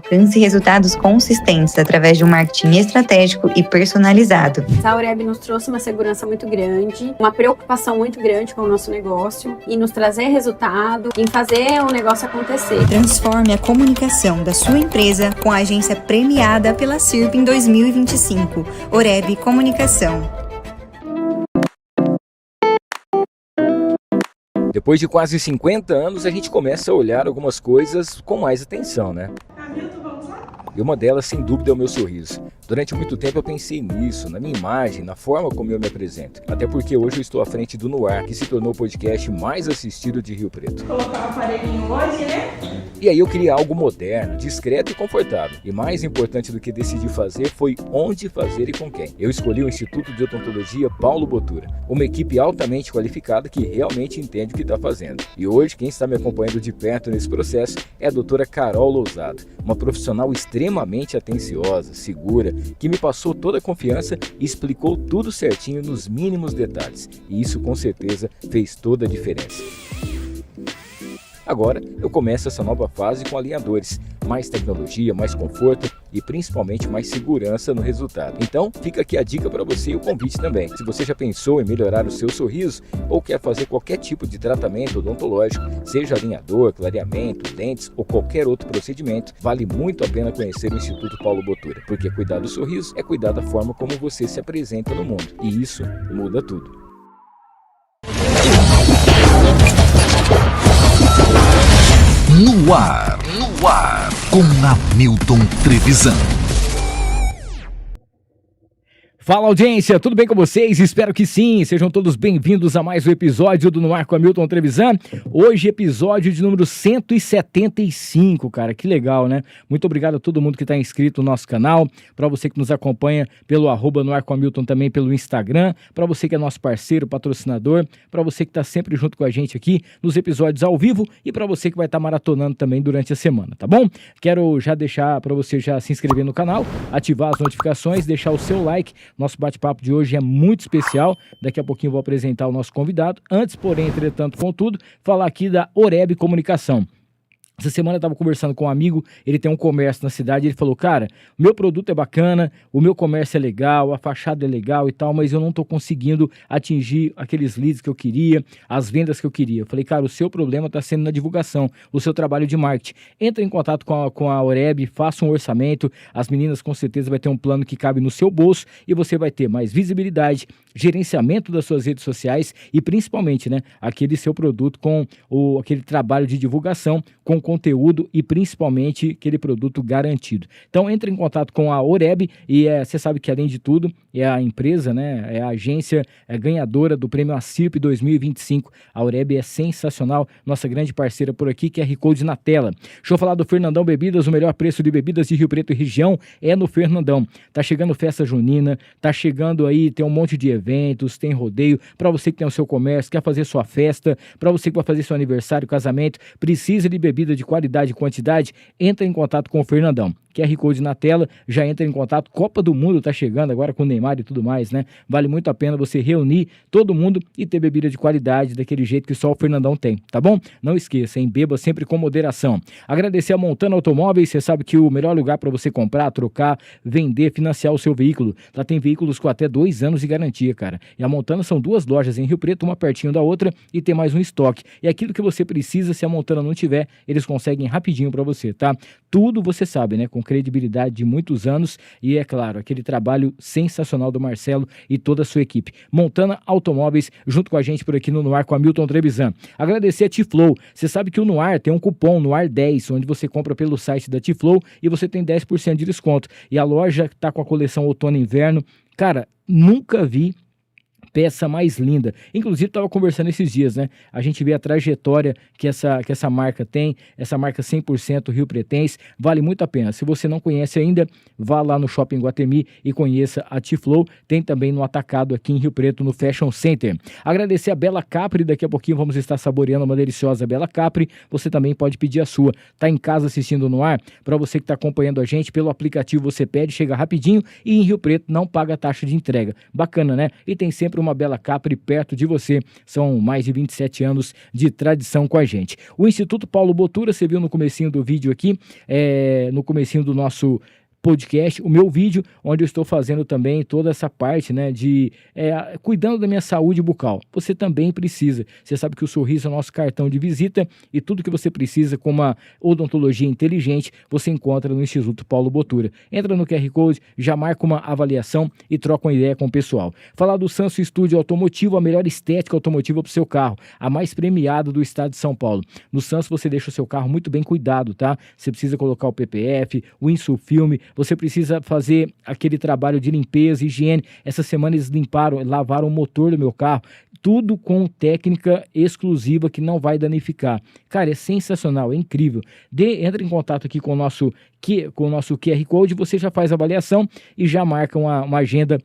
Alcance resultados consistentes através de um marketing estratégico e personalizado. A Aureb nos trouxe uma segurança muito grande, uma preocupação muito grande com o nosso negócio e nos trazer resultado, em fazer o negócio acontecer. Transforme a comunicação da sua empresa com a agência premiada pela CIRP em 2025. Aureb Comunicação. Depois de quase 50 anos, a gente começa a olhar algumas coisas com mais atenção, né? E uma delas, sem dúvida, é o meu sorriso. Durante muito tempo eu pensei nisso, na minha imagem, na forma como eu me apresento. Até porque hoje eu estou à frente do Noar, que se tornou o podcast mais assistido de Rio Preto. Colocar o aparelhinho hoje, né? E aí eu queria algo moderno, discreto e confortável. E mais importante do que decidir fazer foi onde fazer e com quem. Eu escolhi o Instituto de Odontologia Paulo Botura, uma equipe altamente qualificada que realmente entende o que está fazendo. E hoje quem está me acompanhando de perto nesse processo é a doutora Carol Lousada, uma profissional extremamente atenciosa, segura, que me passou toda a confiança e explicou tudo certinho nos mínimos detalhes. E isso com certeza fez toda a diferença. Agora eu começo essa nova fase com alinhadores, mais tecnologia, mais conforto e principalmente mais segurança no resultado. Então fica aqui a dica para você e o convite também. Se você já pensou em melhorar o seu sorriso ou quer fazer qualquer tipo de tratamento odontológico, seja alinhador, clareamento, dentes ou qualquer outro procedimento, vale muito a pena conhecer o Instituto Paulo Botura, porque cuidar do sorriso é cuidar da forma como você se apresenta no mundo, e isso muda tudo. No ar, com Hamilton Trevisan. Fala audiência, tudo bem com vocês? Espero que sim, sejam todos bem-vindos a mais um episódio do No Ar com Hamilton Trevisan. Hoje episódio de número 175, cara, que legal, né? Muito obrigado a todo mundo que está inscrito no nosso canal, para você que nos acompanha pelo @No Ar com Hamilton também pelo Instagram, para você que é nosso parceiro, patrocinador, para você que está sempre junto com a gente aqui nos episódios ao vivo e para você que vai estar maratonando também durante a semana, tá bom? Quero já deixar para você já se inscrever no canal, ativar as notificações, deixar o seu like. Nosso bate-papo de hoje é muito especial. Daqui a pouquinho eu vou apresentar o nosso convidado. Antes, porém, entretanto, contudo, falar aqui da Aureb Comunicação. Essa semana eu estava conversando com um amigo, ele tem um comércio na cidade, ele falou, cara, o meu produto é bacana, o meu comércio é legal, a fachada é legal e tal, mas eu não estou conseguindo atingir aqueles leads que eu queria, as vendas que eu queria. Eu falei, cara, o seu problema está sendo na divulgação, o seu trabalho de marketing. Entra em contato com a Aureb, faça um orçamento, as meninas com certeza vai ter um plano que cabe no seu bolso e você vai ter mais visibilidade, gerenciamento das suas redes sociais e principalmente, né, aquele seu produto com aquele trabalho de divulgação, com conteúdo e principalmente aquele produto garantido. Então entre em contato com a Aureb e você sabe que além de tudo é a empresa, né, é a agência ganhadora do prêmio ACIRP 2025. A Aureb é sensacional, nossa grande parceira por aqui, QR Code na tela. Deixa eu falar do Fernandão Bebidas, o melhor preço de bebidas de Rio Preto e região é no Fernandão. Tá chegando festa junina, tá chegando aí, tem um monte de eventos, tem rodeio, para você que tem o seu comércio, quer fazer sua festa, para você que vai fazer seu aniversário, casamento, precisa de bebida de qualidade e quantidade, entra em contato com o Fernandão. QR Code na tela, já entra em contato. Copa do Mundo tá chegando agora com o Neymar e tudo mais, né? Vale muito a pena você reunir todo mundo e ter bebida de qualidade daquele jeito que só o Fernandão tem, tá bom? Não esqueça, hein? Beba sempre com moderação. Agradecer a Montana Automóveis, você sabe que o melhor lugar para você comprar, trocar, vender, financiar o seu veículo. Lá tem veículos com até 2 anos de garantia, cara. E a Montana são 2 lojas em Rio Preto, uma pertinho da outra e tem mais um estoque. E aquilo que você precisa, se a Montana não tiver, eles conseguem rapidinho para você, tá? Tudo você sabe, né? Com credibilidade de muitos anos e, é claro, aquele trabalho sensacional do Marcelo e toda a sua equipe. Montana Automóveis, junto com a gente por aqui no Noar com a Hamilton Trevisan. Agradecer a T-Flow. Você sabe que o Noar tem um cupom Noar10, onde você compra pelo site da T-Flow e você tem 10% de desconto. E a loja tá com a coleção outono e inverno. Cara, nunca vi peça mais linda. Inclusive, estava conversando esses dias, né? A gente vê a trajetória que essa marca tem, essa marca 100% Rio Pretense, vale muito a pena. Se você não conhece ainda, vá lá no Shopping Guatemi e conheça a T-Flow. Tem também no Atacado aqui em Rio Preto, no Fashion Center. Agradecer a Bela Capri, daqui a pouquinho vamos estar saboreando uma deliciosa Bela Capri. Você também pode pedir a sua. Tá em casa assistindo no ar? Para você que está acompanhando a gente, pelo aplicativo você pede, chega rapidinho e em Rio Preto não paga taxa de entrega. Bacana, né? E tem sempre uma uma bela Capri perto de você. São mais de 27 anos de tradição com a gente. O Instituto Paulo Botura, você viu no comecinho do vídeo aqui, no comecinho do nosso podcast, o meu vídeo, onde eu estou fazendo também toda essa parte, né, de cuidando da minha saúde bucal. Você também precisa. Você sabe que o sorriso é o nosso cartão de visita e tudo que você precisa com uma odontologia inteligente, você encontra no Instituto Paulo Botura. Entra no QR Code, já marca uma avaliação e troca uma ideia com o pessoal. Falar do Sanso Estúdio Automotivo, a melhor estética automotiva para o seu carro, a mais premiada do estado de São Paulo. No Sanso você deixa o seu carro muito bem cuidado, tá? Você precisa colocar o PPF, o Insufilme, você precisa fazer aquele trabalho de limpeza e higiene. Essa semana eles lavaram o motor do meu carro, tudo com técnica exclusiva que não vai danificar. Cara, é sensacional, é incrível. Entra em contato aqui com o nosso QR Code, você já faz a avaliação e já marca uma agenda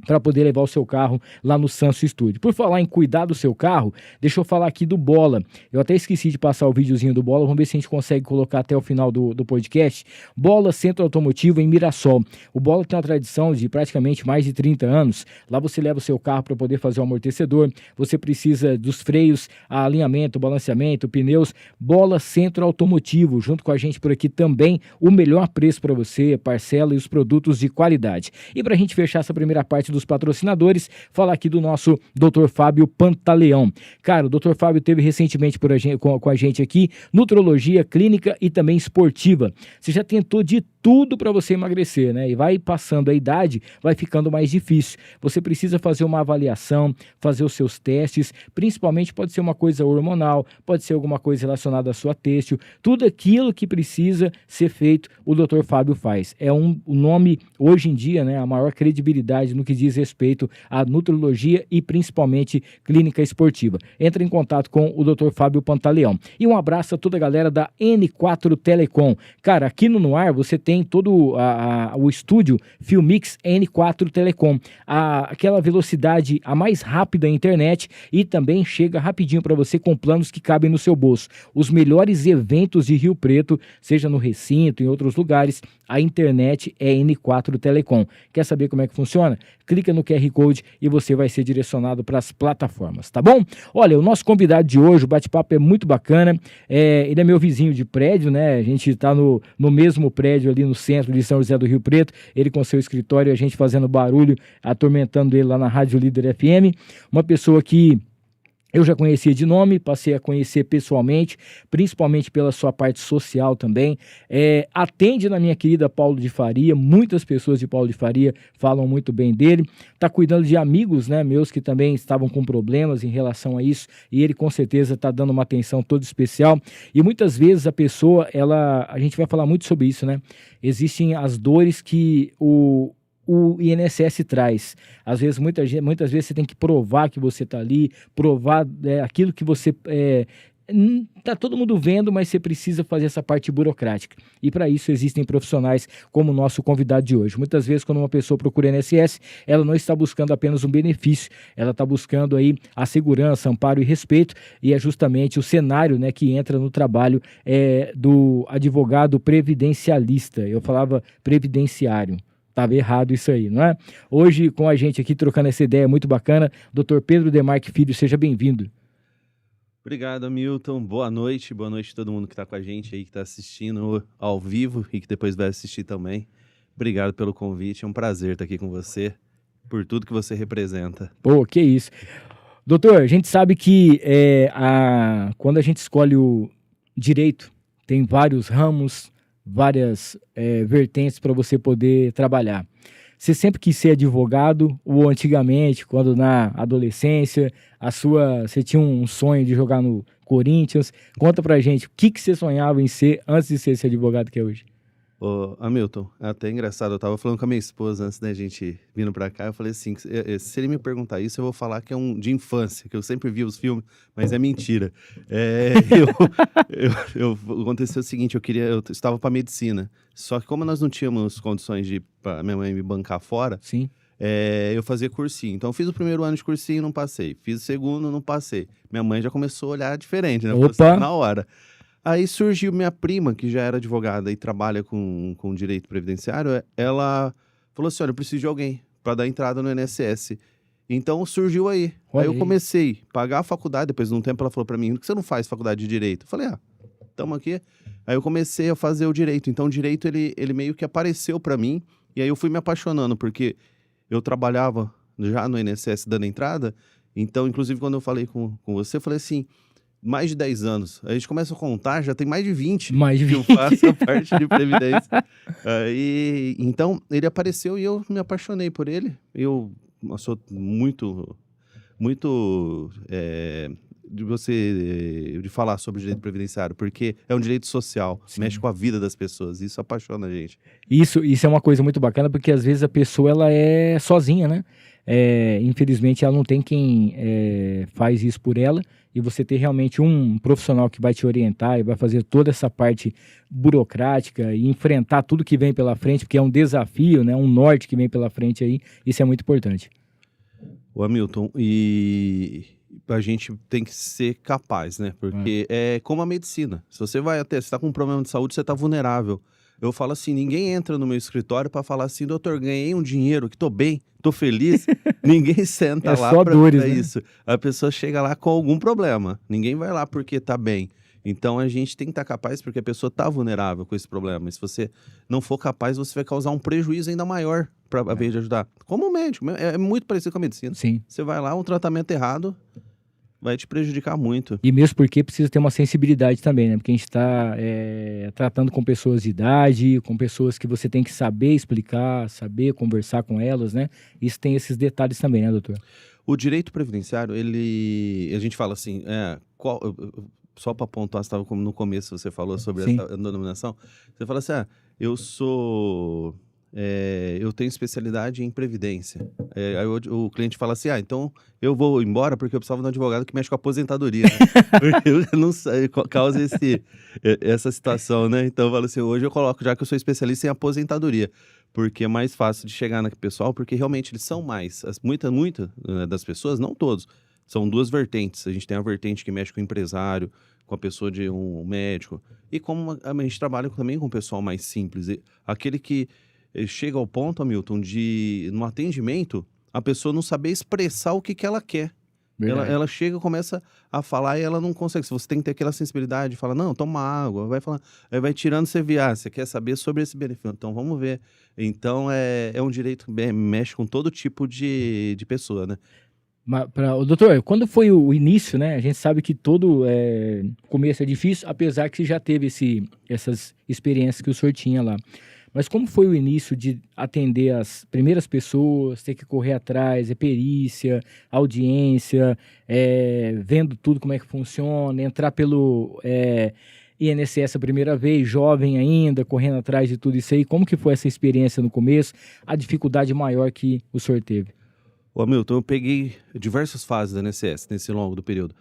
para poder levar o seu carro lá no Sanso Estúdio. Por falar em cuidar do seu carro, deixa eu falar aqui do Bola. Eu até esqueci de passar o videozinho do Bola, vamos ver se a gente consegue colocar até o final do podcast. Bola Centro Automotivo em Mirassol. O Bola tem uma tradição de praticamente mais de 30 anos. Lá você leva o seu carro para poder fazer o amortecedor, você precisa dos freios, alinhamento, balanceamento, pneus. Bola Centro Automotivo, junto com a gente por aqui também, o melhor preço para você, parcela e os produtos de qualidade. E para a gente fechar essa primeira parte dos patrocinadores, falar aqui do nosso Dr. Fábio Pantaleão. Cara, o Dr. Fábio teve recentemente com a gente aqui, nutrologia clínica e também esportiva. Você já tentou de tudo para você emagrecer, né? E vai passando a idade, vai ficando mais difícil. Você precisa fazer uma avaliação, fazer os seus testes, principalmente pode ser uma coisa hormonal, pode ser alguma coisa relacionada à sua têxtil, tudo aquilo que precisa ser feito, o Dr. Fábio faz. É o nome, hoje em dia, né, a maior credibilidade no que diz respeito à nutrologia e principalmente clínica esportiva. Entra em contato com o Dr. Fábio Pantaleão. E um abraço a toda a galera da N4 Telecom. Cara, aqui no Noar você tem todo o estúdio Filmix N4 Telecom. Aquela velocidade a mais rápida na internet e também chega rapidinho para você com planos que cabem no seu bolso. Os melhores eventos de Rio Preto, seja no recinto, em outros lugares, a internet é N4 Telecom. Quer saber como é que funciona? Clica no QR Code e você vai ser direcionado para as plataformas, tá bom? Olha, o nosso convidado de hoje, o bate-papo é muito bacana, ele é meu vizinho de prédio, né? A gente está no mesmo prédio ali no centro de São José do Rio Preto, ele com seu escritório, a gente fazendo barulho, atormentando ele lá na Rádio Líder FM, uma pessoa que eu já conhecia de nome, passei a conhecer pessoalmente, principalmente pela sua parte social também. Atende na minha querida Paulo de Faria, muitas pessoas de Paulo de Faria falam muito bem dele. Está cuidando de amigos, né, meus que também estavam com problemas em relação a isso, e ele com certeza está dando uma atenção toda especial. E muitas vezes a pessoa, a gente vai falar muito sobre isso, né? Existem as dores que o INSS traz. Às vezes, muitas vezes você tem que provar que você está ali, provar aquilo que você tá todo mundo vendo, mas você precisa fazer essa parte burocrática. E para isso existem profissionais como o nosso convidado de hoje. Muitas vezes, quando uma pessoa procura INSS, ela não está buscando apenas um benefício, ela está buscando aí a segurança, amparo e respeito, e é justamente o cenário, né, que entra no trabalho do advogado previdencialista. Eu falava previdenciário. Estava errado isso aí, não é? Hoje, com a gente aqui, trocando essa ideia muito bacana, Dr. Pedro Demarque Filho, seja bem-vindo. Obrigado, Hamilton. Boa noite a todo mundo que está com a gente aí, que está assistindo ao vivo e que depois vai assistir também. Obrigado pelo convite, é um prazer estar aqui com você, por tudo que você representa. Pô, que isso. Doutor, a gente sabe que quando a gente escolhe o direito, tem vários ramos, várias vertentes para você poder trabalhar. Você sempre quis ser advogado ou antigamente, quando na adolescência, você tinha um sonho de jogar no Corinthians? Conta pra gente, o que você sonhava em ser antes de ser esse advogado que é hoje? Ô, Hamilton, é até engraçado, eu tava falando com a minha esposa antes da gente vindo pra cá, eu falei assim, se ele me perguntar isso, eu vou falar que é de infância, que eu sempre vi os filmes, mas é mentira. Aconteceu o seguinte, eu estava pra medicina, só que como nós não tínhamos condições pra minha mãe me bancar fora, sim. Eu fazia cursinho. Então eu fiz o primeiro ano de cursinho, não passei. Fiz o segundo, não passei. Minha mãe já começou a olhar diferente, né? Opa! Na hora. Aí surgiu minha prima, que já era advogada e trabalha com direito previdenciário, ela falou assim, olha, eu preciso de alguém para dar entrada no INSS. Então surgiu aí. Olha Aí eu aí. comecei a pagar a faculdade, depois de um tempo ela falou pra mim, por que você não faz faculdade de Direito? Eu falei, tamo aqui. Aí eu comecei a fazer o Direito. Então o Direito, ele meio que apareceu pra mim, e aí eu fui me apaixonando, porque eu trabalhava já no INSS dando entrada, então inclusive quando eu falei com você, eu falei assim, mais de 10 anos. A gente começa a contar, já tem mais de 20 Mais de que eu 20. faço a parte de Previdência. Então ele apareceu e eu me apaixonei por ele. Eu sou muito de falar sobre o direito previdenciário, porque é um direito social, Sim. mexe com a vida das pessoas, isso apaixona a gente. Isso é uma coisa muito bacana, porque às vezes a pessoa ela é sozinha, né? Infelizmente ela não tem quem faz isso por ela, e você ter realmente um profissional que vai te orientar e vai fazer toda essa parte burocrática e enfrentar tudo que vem pela frente, porque é um desafio, né? Um norte que vem pela frente aí, isso é muito importante. O Hamilton, e a gente tem que ser capaz, né? Porque é como a medicina. Se você está com um problema de saúde, você está vulnerável. Eu falo assim, ninguém entra no meu escritório para falar assim, doutor, ganhei um dinheiro, que tô bem, tô feliz. Ninguém senta lá só dores, pra né? isso. A pessoa chega lá com algum problema. Ninguém vai lá porque tá bem. Então a gente tem que estar capaz, porque a pessoa tá vulnerável com esse problema. E se você não for capaz, você vai causar um prejuízo ainda maior para a vez de ajudar. Como médico, é muito parecido com a medicina. Sim. Você vai lá, um tratamento errado vai te prejudicar muito. E mesmo porque precisa ter uma sensibilidade também, né? Porque a gente está tratando com pessoas de idade, com pessoas que você tem que saber explicar, saber conversar com elas, né? Isso tem esses detalhes também, né, doutor? O direito previdenciário, a gente fala assim, só para pontuar, você estava no começo, você falou sobre Sim. essa denominação, você fala assim, eu tenho especialidade em previdência. Aí o cliente fala assim, então eu vou embora porque eu precisava de um advogado que mexe com a aposentadoria, né? Porque eu não sei, causa essa situação, né? Então eu falo assim, hoje eu coloco, já que eu sou especialista em aposentadoria, porque é mais fácil de chegar naquele pessoal, porque realmente eles são mais, muita das pessoas, não todos, são duas vertentes. A gente tem a vertente que mexe com o empresário, com a pessoa de um médico, e como a gente trabalha também com o pessoal mais simples, aquele que chega ao ponto, Hamilton, no atendimento, a pessoa não saber expressar o que ela quer. Ela chega, começa a falar e ela não consegue. Se você tem que ter aquela sensibilidade, fala, não, toma água, vai falando, aí vai tirando, você você quer saber sobre esse benefício, então vamos ver. Então é um direito que mexe com todo tipo de pessoa, né? Doutor, quando foi o início, né? A gente sabe que todo começo é difícil, apesar que você já teve essas experiências que o senhor tinha lá. Mas como foi o início de atender as primeiras pessoas, ter que correr atrás, perícia, audiência, vendo tudo como é que funciona, entrar pelo INSS a primeira vez, jovem ainda, correndo atrás de tudo isso aí. Como que foi essa experiência no começo, a dificuldade maior que o senhor teve? Ô Hamilton, eu peguei diversas fases da INSS nesse longo do período.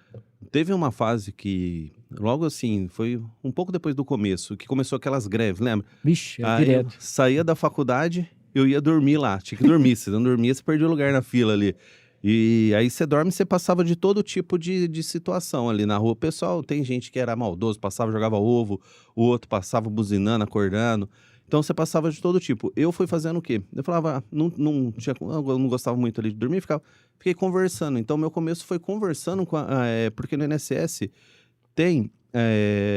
Teve uma fase que, logo assim, foi um pouco depois do começo, que começou aquelas greves, lembra? Vixe, Aí direto. eu saía da faculdade, eu ia dormir lá, tinha que dormir. Se não dormia, você perdia o lugar na fila ali. E aí você dorme, você passava de todo tipo de situação ali na rua. Pessoal, tem gente que era maldoso, passava, jogava ovo, o outro passava buzinando, acordando. Então você passava de todo tipo. Eu fui fazendo o quê? Eu falava, eu não gostava muito ali de dormir, fiquei conversando. Então meu começo foi conversando porque no INSS tem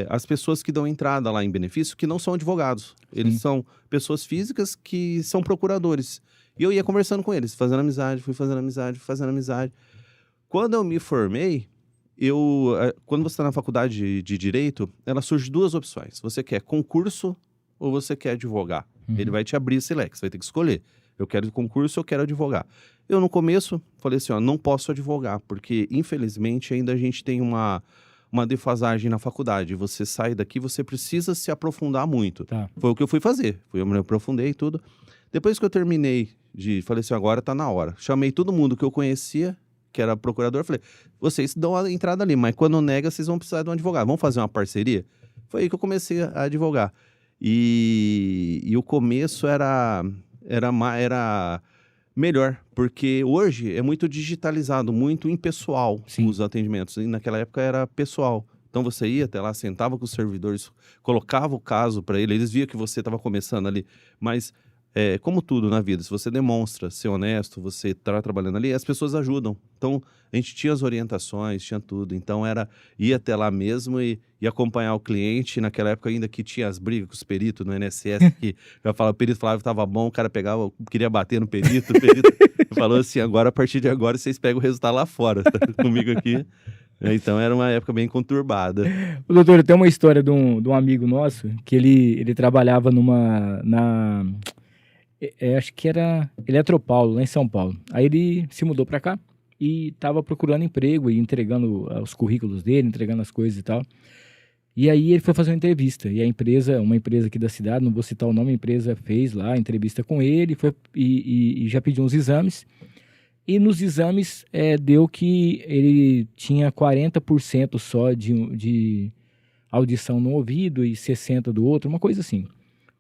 as pessoas que dão entrada lá em benefício que não são advogados. Eles são pessoas físicas que são procuradores. E eu ia conversando com eles, fazendo amizade, fui fazendo amizade. Quando eu me formei, quando você está na faculdade de Direito, ela surge duas opções. Você quer concurso ou você quer advogar? Ele vai te abrir esse leque, você vai ter que escolher. Eu quero concurso ou eu quero advogar? Eu, no começo, falei assim, não posso advogar, porque, infelizmente, ainda a gente tem uma defasagem na faculdade. Você sai daqui, você precisa se aprofundar muito. Tá. Foi o que eu fui fazer. Eu me aprofundei e tudo. Depois que eu terminei falei assim, agora tá na hora. Chamei todo mundo que eu conhecia, que era procurador, falei, vocês dão a entrada ali, mas quando nega, vocês vão precisar de um advogado. Vamos fazer uma parceria? Foi aí que eu comecei a advogar. E o começo era melhor, porque hoje é muito digitalizado, muito impessoal os atendimentos. E naquela época era pessoal. Então você ia até lá, sentava com os servidores, colocava o caso para eles viam que você estava começando ali. Mas como tudo na vida, se você demonstra ser honesto, você tá trabalhando ali, as pessoas ajudam. Então, a gente tinha as orientações, tinha tudo. Então, ia até lá mesmo e acompanhar o cliente. Naquela época ainda que tinha as brigas com os peritos no INSS, que o perito falava que estava bom, o cara pegava, queria bater no perito, o perito falou assim, agora, a partir de agora, vocês pegam o resultado lá fora, tá comigo aqui. Então, era uma época bem conturbada. Doutor, tem uma história de um amigo nosso, que ele trabalhava acho que era Eletropaulo, lá em São Paulo. Aí ele se mudou para cá e estava procurando emprego e entregando os currículos dele, entregando as coisas e tal. E aí ele foi fazer uma entrevista. E uma empresa aqui da cidade, não vou citar o nome, a empresa fez lá a entrevista com ele e já pediu uns exames. E nos exames deu que ele tinha 40% só de audição no ouvido e 60% do outro, uma coisa assim.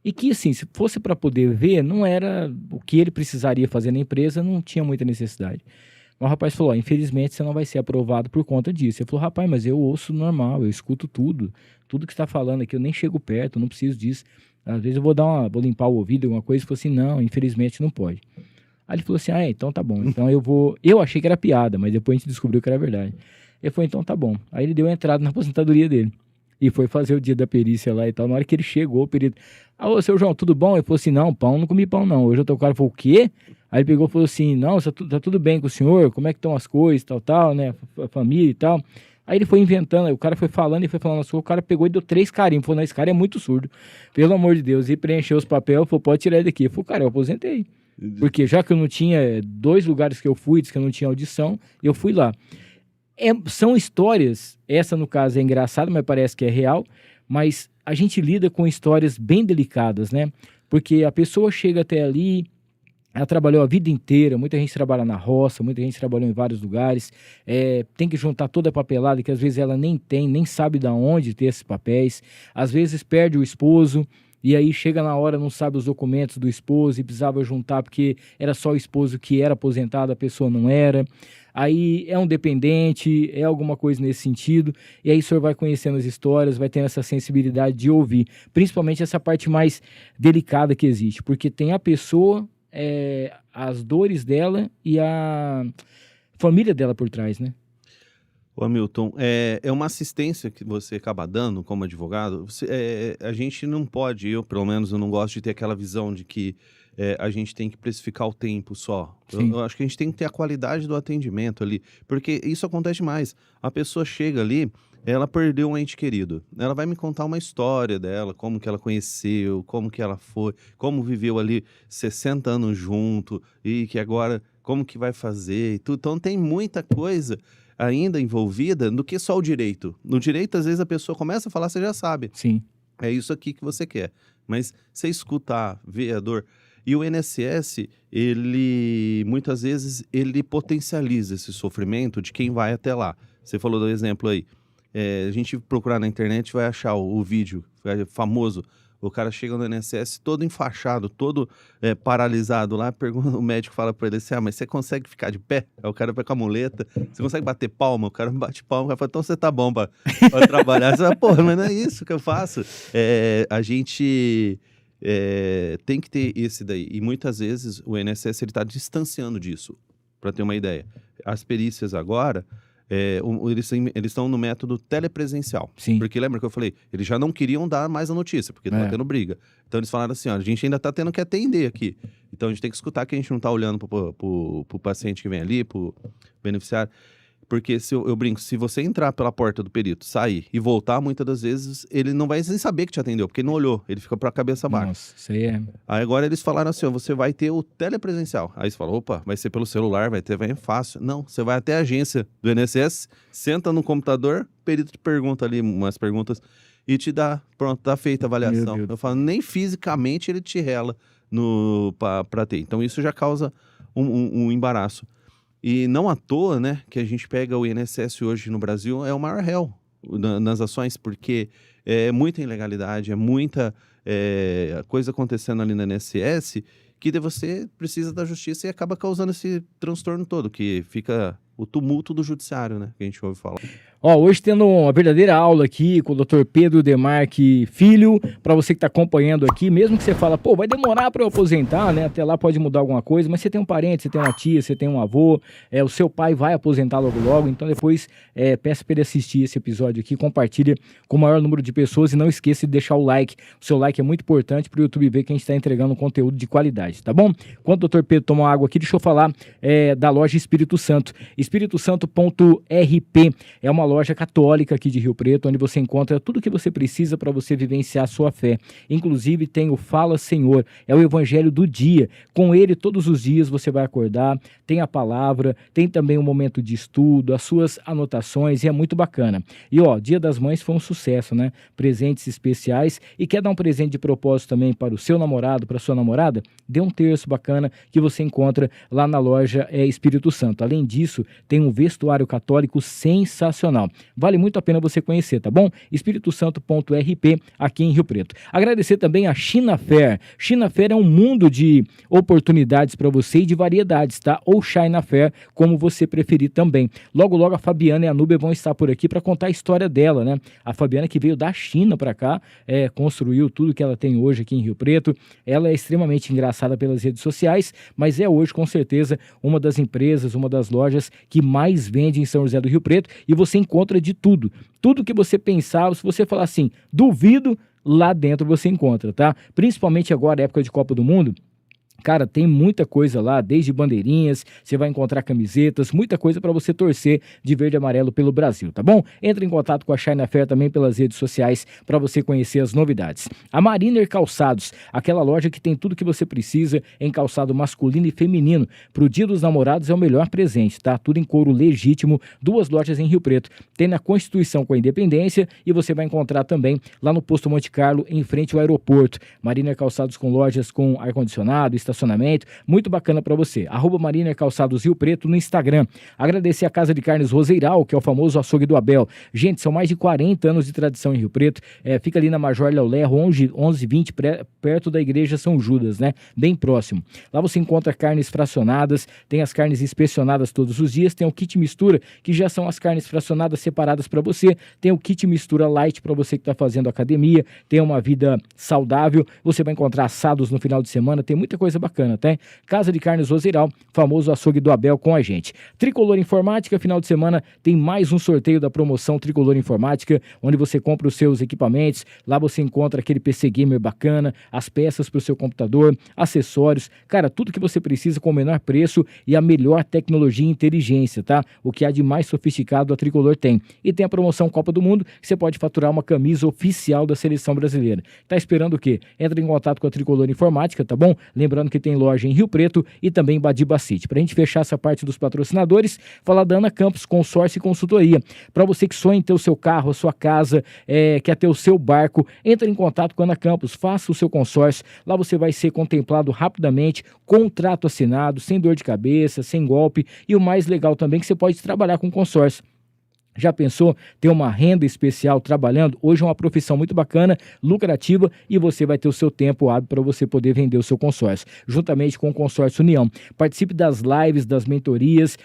E que, assim, se fosse para poder ver, não era o que ele precisaria fazer na empresa, não tinha muita necessidade. Mas o rapaz falou, infelizmente você não vai ser aprovado por conta disso. Ele falou, rapaz, mas eu ouço normal, eu escuto tudo que você está falando aqui, eu nem chego perto, eu não preciso disso. Às vezes eu vou limpar o ouvido, alguma coisa, ele falou assim, não, infelizmente não pode. Aí ele falou assim, então tá bom, então eu achei que era piada, mas depois a gente descobriu que era verdade. Ele falou, então tá bom. Aí ele deu a entrada na aposentadoria dele. E foi fazer o dia da perícia lá e tal. Na hora que ele chegou, o perito... Ô, seu João, tudo bom? Ele falou assim, não comi pão não. Hoje o cara falou, o quê? Aí ele pegou e falou assim, não, tá tudo bem com o senhor? Como é que estão as coisas, tal, né? A família e tal. Aí ele foi inventando, o cara foi falando o cara pegou e deu 3 carimbos. Falou, não, esse cara é muito surdo. Pelo amor de Deus. E preencheu os papéis, falou, pode tirar ele daqui. Eu falei, cara, eu aposentei. Porque já que eu não tinha 2 lugares que eu fui, disse que eu não tinha audição, eu fui lá. São histórias, essa no caso é engraçada, mas parece que é real, mas a gente lida com histórias bem delicadas, né? Porque a pessoa chega até ali, ela trabalhou a vida inteira, muita gente trabalha na roça, muita gente trabalhou em vários lugares, tem que juntar toda a papelada que às vezes ela nem tem, nem sabe de onde ter esses papéis, às vezes perde o esposo, e aí chega na hora, não sabe os documentos do esposo e precisava juntar porque era só o esposo que era aposentado, a pessoa não era. Aí é um dependente, é alguma coisa nesse sentido. E aí o senhor vai conhecendo as histórias, vai tendo essa sensibilidade de ouvir. Principalmente essa parte mais delicada que existe. Porque tem a pessoa, as dores dela e a família dela por trás, né? Ô Hamilton, é uma assistência que você acaba dando como advogado. A gente não pode, eu pelo menos eu não gosto de ter aquela visão de que a gente tem que precificar o tempo só. Eu acho que a gente tem que ter a qualidade do atendimento ali, porque isso acontece mais. A pessoa chega ali, ela perdeu um ente querido. Ela vai me contar uma história dela, como que ela conheceu, como que ela foi, como viveu ali 60 anos junto e que agora como que vai fazer e tudo. Então tem muita coisa ainda envolvida do que só o direito. No direito, às vezes, a pessoa começa a falar, você já sabe. Sim. É isso aqui que você quer. Mas você escutar, ver a dor. E o INSS, muitas vezes, ele potencializa esse sofrimento de quem vai até lá. Você falou do exemplo aí. A gente procurar na internet vai achar o vídeo famoso. O cara chega no INSS todo enfaixado, todo paralisado lá, o médico fala pra ele assim, mas você consegue ficar de pé? Aí o cara vai com a muleta, você consegue bater palma? O cara bate palma, o cara fala, então você tá bom pra trabalhar. Você fala, porra, mas não é isso que eu faço. A gente tem que ter esse daí. E muitas vezes o INSS ele tá distanciando disso, pra ter uma ideia. As perícias agora... eles estão no método telepresencial. Sim. Porque lembra que eu falei? Eles já não queriam dar mais a notícia, porque estava tendo briga. Então eles falaram assim, a gente ainda está tendo que atender aqui. Então a gente tem que escutar que a gente não está olhando pro paciente que vem ali, pro beneficiário. Porque eu brinco, se você entrar pela porta do perito, sair e voltar, muitas das vezes ele não vai nem saber que te atendeu, porque ele não olhou, ele fica pra cabeça baixa. Nossa, isso aí é... Aí agora eles falaram assim, você vai ter o telepresencial. Aí você fala, opa, vai ser pelo celular, vai fácil. Não, você vai até a agência do INSS, senta no computador, o perito te pergunta ali umas perguntas e te dá, pronto, tá feita a avaliação. Eu falo, nem fisicamente ele te rela pra ter. Então isso já causa um embaraço. E não à toa, né, que a gente pega o INSS hoje no Brasil, é o maior réu nas ações, porque é muita ilegalidade, é muita coisa acontecendo ali no INSS, que você precisa da justiça e acaba causando esse transtorno todo, que fica o tumulto do judiciário, né? Que a gente ouve falar. Hoje tendo uma verdadeira aula aqui com o Dr. Pedro Demarque Filho, para você que está acompanhando aqui, mesmo que você fala, pô, vai demorar para eu aposentar, né? Até lá pode mudar alguma coisa, mas você tem um parente, você tem uma tia, você tem um avô, o seu pai vai aposentar logo, então depois peça para ele assistir esse episódio aqui, compartilha com o maior número de pessoas e não esqueça de deixar o like. O seu like é muito importante para o YouTube ver que a gente está entregando um conteúdo de qualidade, tá bom? Enquanto o Dr. Pedro toma uma água aqui, deixa eu falar da loja Espírito Santo. EspíritoSanto.rp é uma loja católica aqui de Rio Preto, onde você encontra tudo que você precisa para você vivenciar a sua fé. Inclusive tem o Fala Senhor, é o evangelho do dia. Com ele todos os dias você vai acordar, tem a palavra, tem também um momento de estudo, as suas anotações, e é muito bacana. E Dia das Mães foi um sucesso, né? Presentes especiais, e quer dar um presente de propósito também para o seu namorado, para a sua namorada? Dê um terço bacana que você encontra lá na loja Espírito Santo. Além disso, tem um vestuário católico sensacional. Vale muito a pena você conhecer, tá bom? EspíritoSanto.rp aqui em Rio Preto. Agradecer também a China Fair. China Fair é um mundo de oportunidades para você e de variedades, tá? Ou China Fair, como você preferir também. Logo a Fabiana e a Núbia vão estar por aqui para contar a história dela, né? A Fabiana que veio da China para cá, construiu tudo que ela tem hoje aqui em Rio Preto. Ela é extremamente engraçada pelas redes sociais, mas é hoje, com certeza, uma das empresas, uma das lojas que mais vende em São José do Rio Preto, e você encontra de tudo. Tudo que você pensava, se você falar assim, duvido, lá dentro você encontra, tá? Principalmente agora, época de Copa do Mundo. Cara, tem muita coisa lá, desde bandeirinhas, você vai encontrar camisetas, muita coisa para você torcer de verde e amarelo pelo Brasil, tá bom? Entre em contato com a China Fair também pelas redes sociais para você conhecer as novidades. A Mariner Calçados, aquela loja que tem tudo que você precisa em calçado masculino e feminino. Pro Dia dos Namorados é o melhor presente, tá? Tudo em couro legítimo, 2 lojas em Rio Preto. Tem na Constituição com a Independência e você vai encontrar também lá no Posto Monte Carlo, em frente ao aeroporto. Mariner Calçados com lojas com ar-condicionado, estacionamento, muito bacana para você. @Mariner Calçados Rio Preto no Instagram. Agradecer a Casa de Carnes Roseiral, que é o famoso açougue do Abel. Gente, são mais de 40 anos de tradição em Rio Preto. Fica ali na Major Léo Lerro, 1120, perto da Igreja São Judas, né? Bem próximo. Lá você encontra carnes fracionadas, tem as carnes inspecionadas todos os dias, tem o kit mistura, que já são as carnes fracionadas separadas para você, tem o kit mistura light para você que está fazendo academia, tem uma vida saudável, você vai encontrar assados no final de semana, tem muita coisa bacana, tá? Casa de Carnes Roseiral, famoso açougue do Abel com a gente. Tricolor Informática, final de semana tem mais um sorteio da promoção Tricolor Informática, onde você compra os seus equipamentos, lá você encontra aquele PC Gamer bacana, as peças para o seu computador, acessórios, cara, tudo que você precisa com o menor preço e a melhor tecnologia e inteligência, tá? O que há de mais sofisticado a Tricolor tem. E tem a promoção Copa do Mundo, que você pode faturar uma camisa oficial da Seleção Brasileira. Tá esperando o quê? Entra em contato com a Tricolor Informática, tá bom? Lembrando que tem loja em Rio Preto e também em Badiba City. Pra gente fechar essa parte dos patrocinadores, falar da Ana Campos Consórcio e Consultoria. Para você que sonha em ter o seu carro, a sua casa, quer ter o seu barco, entre em contato com a Ana Campos, faça o seu consórcio. Lá você vai ser contemplado rapidamente, contrato assinado, sem dor de cabeça, sem golpe, e o mais legal também é que você pode trabalhar com consórcio. Já pensou ter uma renda especial trabalhando? Hoje é uma profissão muito bacana, lucrativa, e você vai ter o seu tempo hábil para você poder vender o seu consórcio, juntamente com o Consórcio União. Participe das lives, das mentorias,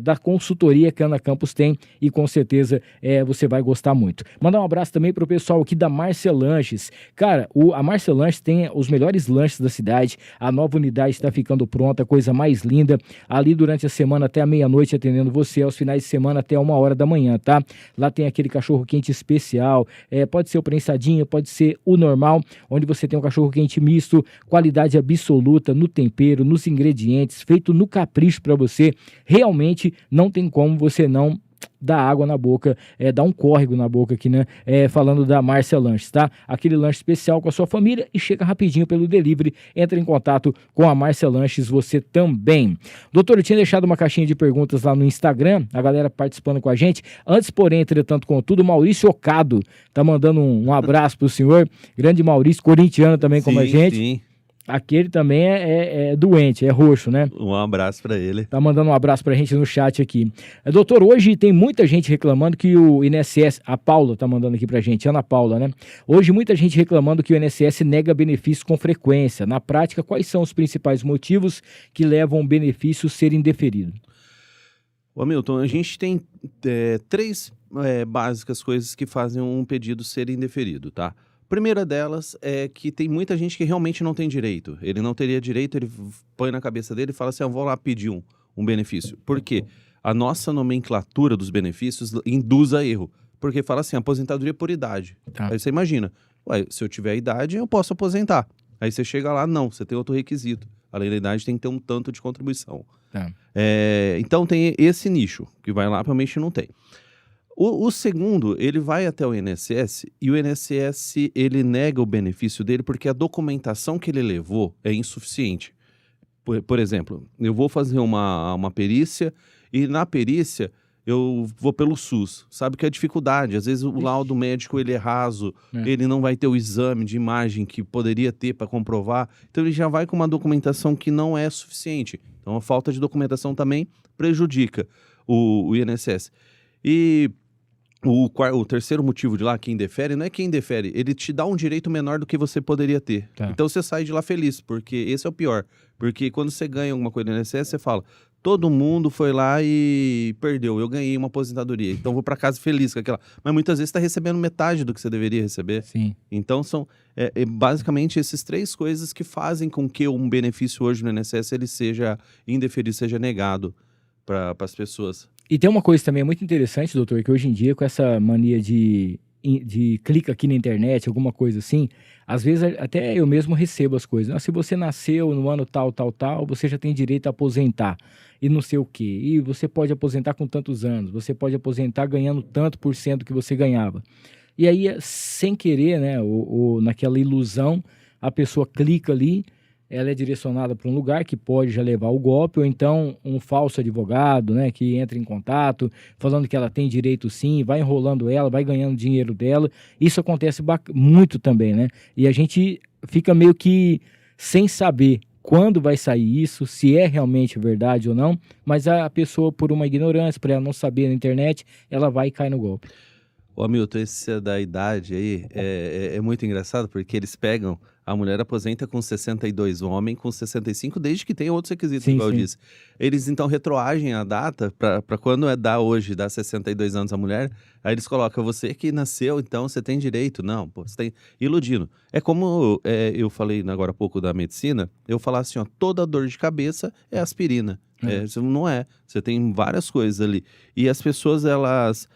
da consultoria que a Ana Campos tem, e com certeza você vai gostar muito. Mandar um abraço também para o pessoal aqui da Márcia Lanches. Cara, a Márcia Lanches tem os melhores lanches da cidade, a nova unidade está ficando pronta, coisa mais linda, ali durante a semana até a meia-noite atendendo você, aos finais de semana até 1h da manhã, tá? Lá tem aquele cachorro quente especial, pode ser o prensadinho, pode ser o normal, onde você tem um cachorro quente misto, qualidade absoluta no tempero, nos ingredientes, feito no capricho para você. Realmente não tem como você não dá água na boca, dá um córrego na boca aqui, né? Falando da Márcia Lanches, tá? Aquele lanche especial com a sua família e chega rapidinho pelo delivery. Entra em contato com a Márcia Lanches, você também. Doutor, eu tinha deixado uma caixinha de perguntas lá no Instagram, a galera participando com a gente. Antes, porém, entretanto, contudo, Maurício Ocado tá mandando um abraço pro senhor. Grande Maurício, corintiano também, como a gente. Sim. Aquele também é doente, é roxo, né? Um abraço pra ele. Tá mandando um abraço pra gente no chat aqui. Doutor, hoje tem muita gente reclamando que o INSS, a Paula tá mandando aqui pra gente, Ana Paula, né? Hoje muita gente reclamando que o INSS nega benefícios com frequência. Na prática, quais são os principais motivos que levam o benefício a ser indeferido? Ô, Hamilton, a gente tem três básicas coisas que fazem um pedido ser indeferido, tá? Primeira delas é que tem muita gente que realmente não tem direito. Ele não teria direito, ele põe na cabeça dele e fala assim, eu vou lá pedir um benefício. Por quê? A nossa nomenclatura dos benefícios induz a erro. Porque fala assim, aposentadoria por idade. Tá. Aí você imagina, ué, se eu tiver idade, eu posso aposentar. Aí você chega lá, não, você tem outro requisito. Além da idade, tem que ter um tanto de contribuição. Tá. Então tem esse nicho, que vai lá, realmente não tem. O segundo, ele vai até o INSS e o INSS, ele nega o benefício dele porque a documentação que ele levou é insuficiente. Por exemplo, eu vou fazer uma perícia e na perícia eu vou pelo SUS. Sabe que é a dificuldade, às vezes o laudo médico ele é raso, ele não vai ter o exame de imagem que poderia ter para comprovar, então ele já vai com uma documentação que não é suficiente. Então a falta de documentação também prejudica o INSS. E o terceiro motivo de lá, quem indefere, não é quem indefere, ele te dá um direito menor do que você poderia ter. Tá. Então você sai de lá feliz, porque esse é o pior. Porque quando você ganha alguma coisa no INSS, você fala, todo mundo foi lá e perdeu, eu ganhei uma aposentadoria, então vou para casa feliz com aquela. Mas muitas vezes está recebendo metade do que você deveria receber. Sim. Então são basicamente essas três coisas que fazem com que um benefício hoje no INSS ele seja indeferido, seja negado para as pessoas. E tem uma coisa também muito interessante, doutor, que hoje em dia, com essa mania de clica aqui na internet, alguma coisa assim, às vezes até eu mesmo recebo as coisas. Se você nasceu no ano tal, você já tem direito a aposentar e não sei o quê. E você pode aposentar com tantos anos, você pode aposentar ganhando tanto por cento que você ganhava. E aí, sem querer, né, ou naquela ilusão, a pessoa clica ali, ela é direcionada para um lugar que pode já levar o golpe, ou então um falso advogado, né, que entra em contato, falando que ela tem direito sim, vai enrolando ela, vai ganhando dinheiro dela. Isso acontece muito também, né? E a gente fica meio que sem saber quando vai sair isso, se é realmente verdade ou não, mas a pessoa, por uma ignorância, por ela não saber na internet, ela vai e cai no golpe. Ô Hamilton, esse da idade aí é muito engraçado, porque eles pegam, a mulher aposenta com 62, o homem com 65, desde que tenha outros requisitos, Sim, igual eu sim. disse. Eles então retroagem a data para quando hoje, dá 62 anos a mulher, aí eles colocam, você que nasceu, então você tem direito. Não, pô, você tem iludindo. É como eu falei agora há pouco da medicina, eu falar assim, ó, toda dor de cabeça é aspirina. Isso não é, você tem várias coisas ali. E as pessoas, elas...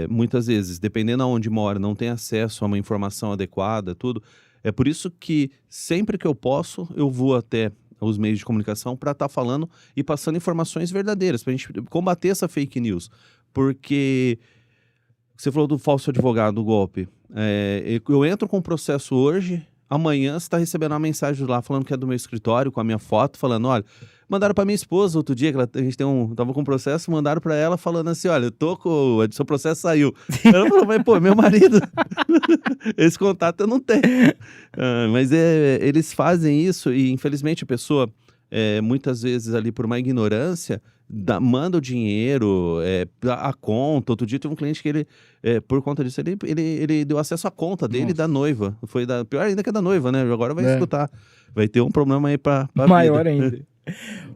muitas vezes, dependendo aonde mora, não tem acesso a uma informação adequada, tudo. É por isso que sempre que eu posso, eu vou até os meios de comunicação para estar falando e passando informações verdadeiras, para a gente combater essa fake news. Porque você falou do falso advogado, do golpe. Eu entro com o processo hoje, amanhã você está recebendo uma mensagem lá falando que é do meu escritório, com a minha foto, falando, olha, mandaram para minha esposa outro dia, que a gente tava com um processo, mandaram para ela falando assim, olha, eu tô com, o seu processo saiu. Ela falou, mas pô, meu marido, esse contato eu não tenho. Mas eles fazem isso e infelizmente a pessoa, muitas vezes ali por uma ignorância, manda o dinheiro, a conta. Outro dia teve um cliente que ele, por conta disso, ele deu acesso à conta dele e da noiva. Foi pior ainda que a da noiva, né? Agora vai escutar. Vai ter um problema aí pra maior vida. ainda.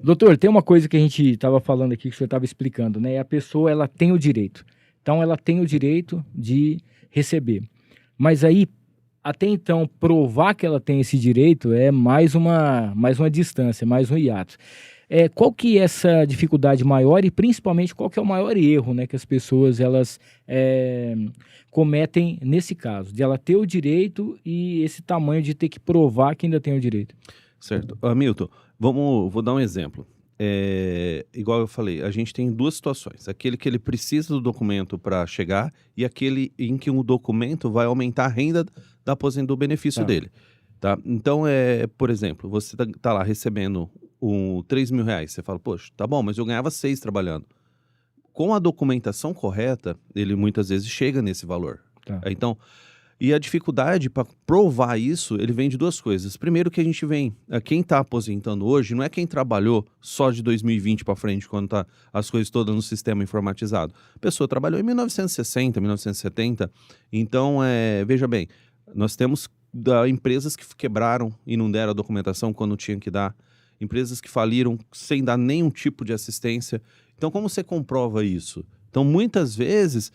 Doutor, tem uma coisa que a gente estava falando aqui, que o senhor estava explicando, né? A pessoa, ela tem o direito. Então, ela tem o direito de receber. Mas aí, até então, provar que ela tem esse direito é mais uma distância, mais um hiato. Qual que é essa dificuldade maior e, principalmente, qual que é o maior erro, né, que as pessoas elas cometem nesse caso, de ela ter o direito e esse tamanho de ter que provar que ainda tem o direito? Certo. Hamilton, vou dar um exemplo. Igual eu falei, a gente tem duas situações. Aquele que ele precisa do documento para chegar e aquele em que o documento vai aumentar a renda do benefício dele. Tá? Então, por exemplo, você tá lá recebendo 3 mil reais. Você fala, poxa, tá bom, mas eu ganhava 6 trabalhando. Com a documentação correta, ele muitas vezes chega nesse valor. Tá. Então, e a dificuldade para provar isso, ele vem de duas coisas. Primeiro que a gente vem, quem está aposentando hoje, não é quem trabalhou só de 2020 para frente, quando tá as coisas todas no sistema informatizado. A pessoa trabalhou em 1960, 1970. Então, veja bem, nós temos empresas que quebraram e não deram a documentação quando tinha que dar. empresas que faliram sem dar nenhum tipo de assistência. Então, como você comprova isso? Então, muitas vezes,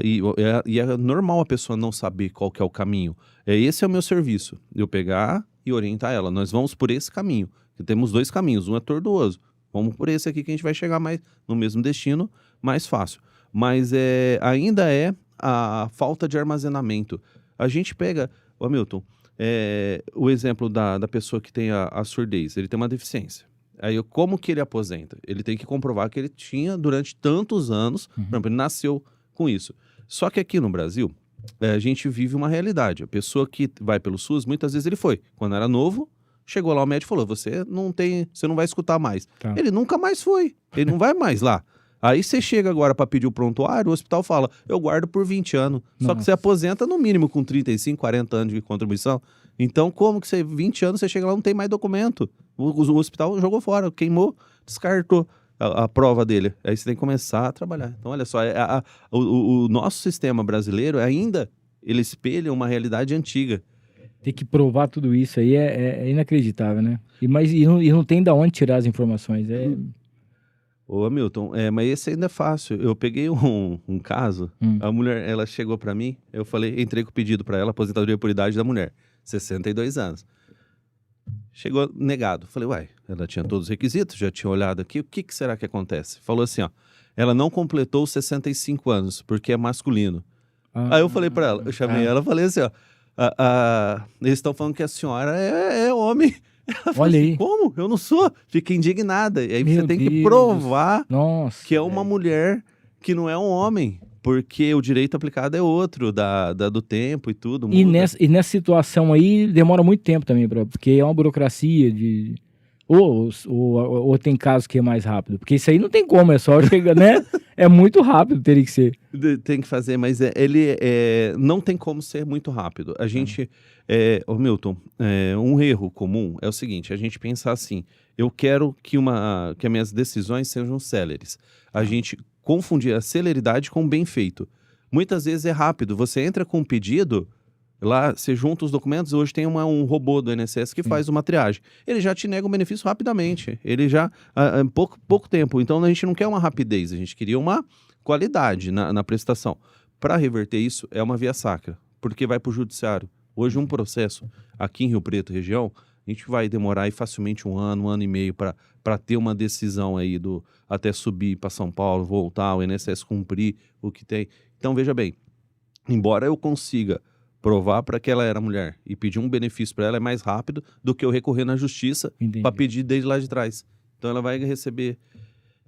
e é normal a pessoa não saber qual que é o caminho. Esse é o meu serviço, eu pegar e orientar ela. Nós vamos por esse caminho. Temos 2 caminhos, um é tortuoso. Vamos por esse aqui que a gente vai chegar mais no mesmo destino, mais fácil. Mas ainda é a falta de armazenamento. A gente pega, Hamilton, o exemplo da pessoa que tem a surdez, ele tem uma deficiência. Aí, como que ele aposenta? Ele tem que comprovar que ele tinha durante tantos anos, por exemplo, ele nasceu com isso. Só que aqui no Brasil, a gente vive uma realidade. A pessoa que vai pelo SUS, muitas vezes ele foi. Quando era novo, chegou lá o médico e falou, você não vai escutar mais. Tá. Ele nunca mais foi, ele não vai mais lá. Aí você chega agora para pedir o prontuário, o hospital fala, eu guardo por 20 anos. Só que você aposenta no mínimo com 35, 40 anos de contribuição. Então, como que 20 anos você chega lá e não tem mais documento? O hospital jogou fora, queimou, descartou a prova dele. Aí você tem que começar a trabalhar. Então, olha só, o nosso sistema brasileiro ainda, ele espelha uma realidade antiga. Ter que provar tudo isso aí é inacreditável, né? E não tem de onde tirar as informações. Ô, Hamilton, mas esse ainda é fácil. Eu peguei um caso, a mulher, ela chegou pra mim, eu falei, entrei com o pedido pra ela, aposentadoria por idade da mulher, 62 anos. Chegou negado. Falei, uai, ela tinha todos os requisitos, já tinha olhado aqui, o que será que acontece? Falou assim, ó, ela não completou os 65 anos, porque é masculino. Aí eu falei pra ela, eu chamei ela e falei assim, ó, eles estão falando que a senhora é homem. Ela falou olha assim, aí. como? Eu não sou. Fica indignada. E aí Meu você tem que Deus. provar Nossa, que é uma mulher que não é um homem. Porque o direito aplicado é outro, do tempo e tudo. E muda. nessa situação aí demora muito tempo também, porque é uma burocracia de... Ou tem casos que é mais rápido. Porque isso aí não tem como, é só chegar, né? É muito rápido, teria que ser. Tem que fazer, mas ele não tem como ser muito rápido. A gente, Milton, um erro comum é o seguinte, a gente pensa assim, eu quero que as minhas decisões sejam céleres. A gente confundir a celeridade com bem feito. Muitas vezes é rápido, você entra com um pedido, lá você junta os documentos, hoje tem um robô do INSS que faz uma triagem. Ele já te nega o benefício rapidamente, ele já, em pouco tempo. Então a gente não quer uma rapidez, a gente queria uma qualidade na prestação. Para reverter isso, é uma via sacra, porque vai para o judiciário. Hoje um processo aqui em Rio Preto, região, a gente vai demorar aí facilmente um ano e meio para ter uma decisão aí até subir para São Paulo, voltar, o INSS cumprir o que tem. Então veja bem, embora eu consiga provar para que ela era mulher e pedir um benefício para ela, é mais rápido do que eu recorrer na justiça para pedir desde lá de trás. Então ela vai receber,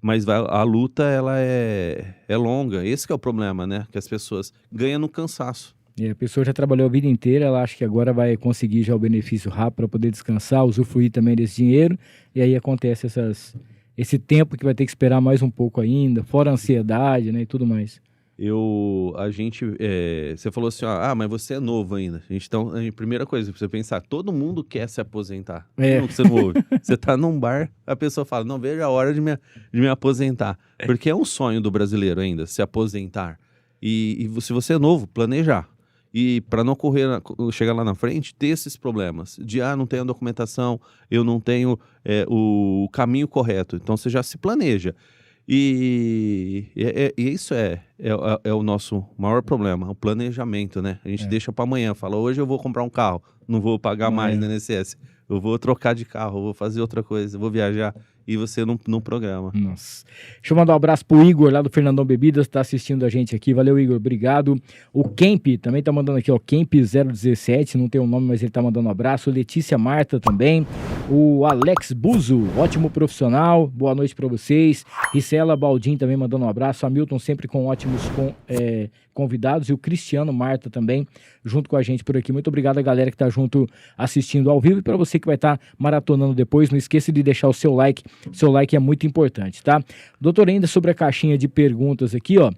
mas a luta ela é longa. Esse que é o problema, né? Que as pessoas ganham no cansaço. A pessoa já trabalhou a vida inteira, ela acha que agora vai conseguir já o benefício rápido para poder descansar, usufruir também desse dinheiro, e aí acontece esse tempo que vai ter que esperar mais um pouco ainda, fora a ansiedade, né, e tudo mais. Você falou assim, mas você é novo ainda. Então, a primeira coisa que você pensar, todo mundo quer se aposentar. Você não ouve. Você tá num bar, a pessoa fala, não vejo a hora de me aposentar. Porque é um sonho do brasileiro ainda, se aposentar. E se você é novo, planejar. E para não chegar lá na frente, ter esses problemas de, não tenho a documentação, eu não tenho o caminho correto. Então, você já se planeja. E isso é o nosso maior problema, o planejamento, né? A gente deixa para amanhã, fala, hoje eu vou comprar um carro, não vou pagar mais no INSS, eu vou trocar de carro, eu vou fazer outra coisa, eu vou viajar, e você não programa. Nossa. Deixa eu mandar um abraço pro Igor, lá do Fernandão Bebidas, tá assistindo a gente aqui, valeu Igor, obrigado. O Kemp também tá mandando aqui, ó, Kemp017, não tem o nome, mas ele tá mandando um abraço. Letícia Marta também, o Alex Buzo, ótimo profissional, boa noite para vocês. Ricela Baldin também mandando um abraço, Hamilton sempre com ótimos convidados, e o Cristiano Marta também, junto com a gente por aqui. Muito obrigado a galera que tá junto assistindo ao vivo, e para você que vai estar maratonando depois, não esqueça de deixar o seu like é muito importante, tá? Doutor, ainda sobre a caixinha de perguntas aqui, ó,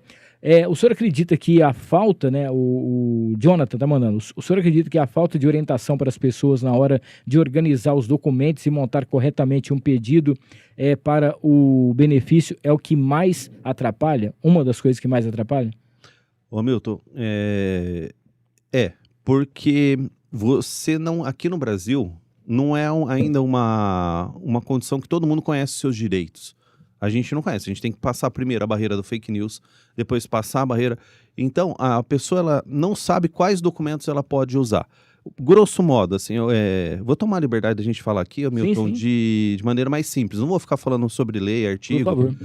o senhor acredita que a falta, né, o Jonathan tá mandando, o senhor acredita que a falta de orientação para as pessoas na hora de organizar os documentos e montar corretamente um pedido para o benefício é o que mais atrapalha? Uma das coisas que mais atrapalha? Ô Hamilton, porque você não, aqui no Brasil, não é ainda uma condição que todo mundo conhece os seus direitos. A gente não conhece, a gente tem que passar primeiro a barreira do fake news, depois passar a barreira. Então, a pessoa ela não sabe quais documentos ela pode usar. Grosso modo, assim, vou tomar a liberdade da gente falar aqui, Milton, sim. de maneira mais simples. Não vou ficar falando sobre lei, artigo. Por favor.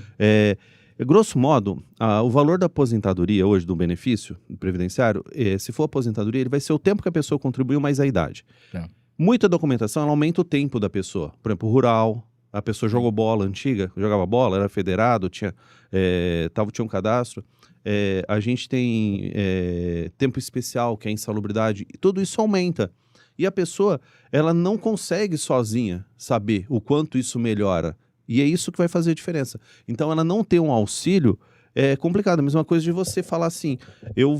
Grosso modo, o valor da aposentadoria hoje, do benefício previdenciário, se for aposentadoria, ele vai ser o tempo que a pessoa contribuiu mais a idade. Tá. Muita documentação, ela aumenta o tempo da pessoa. Por exemplo, rural, a pessoa jogou bola antiga, jogava bola, era federado, tinha um cadastro. A gente tem tempo especial, que é insalubridade, e tudo isso aumenta. E a pessoa, ela não consegue sozinha saber o quanto isso melhora. E é isso que vai fazer a diferença. Então, ela não ter um auxílio é complicado. A mesma coisa de você falar assim, eu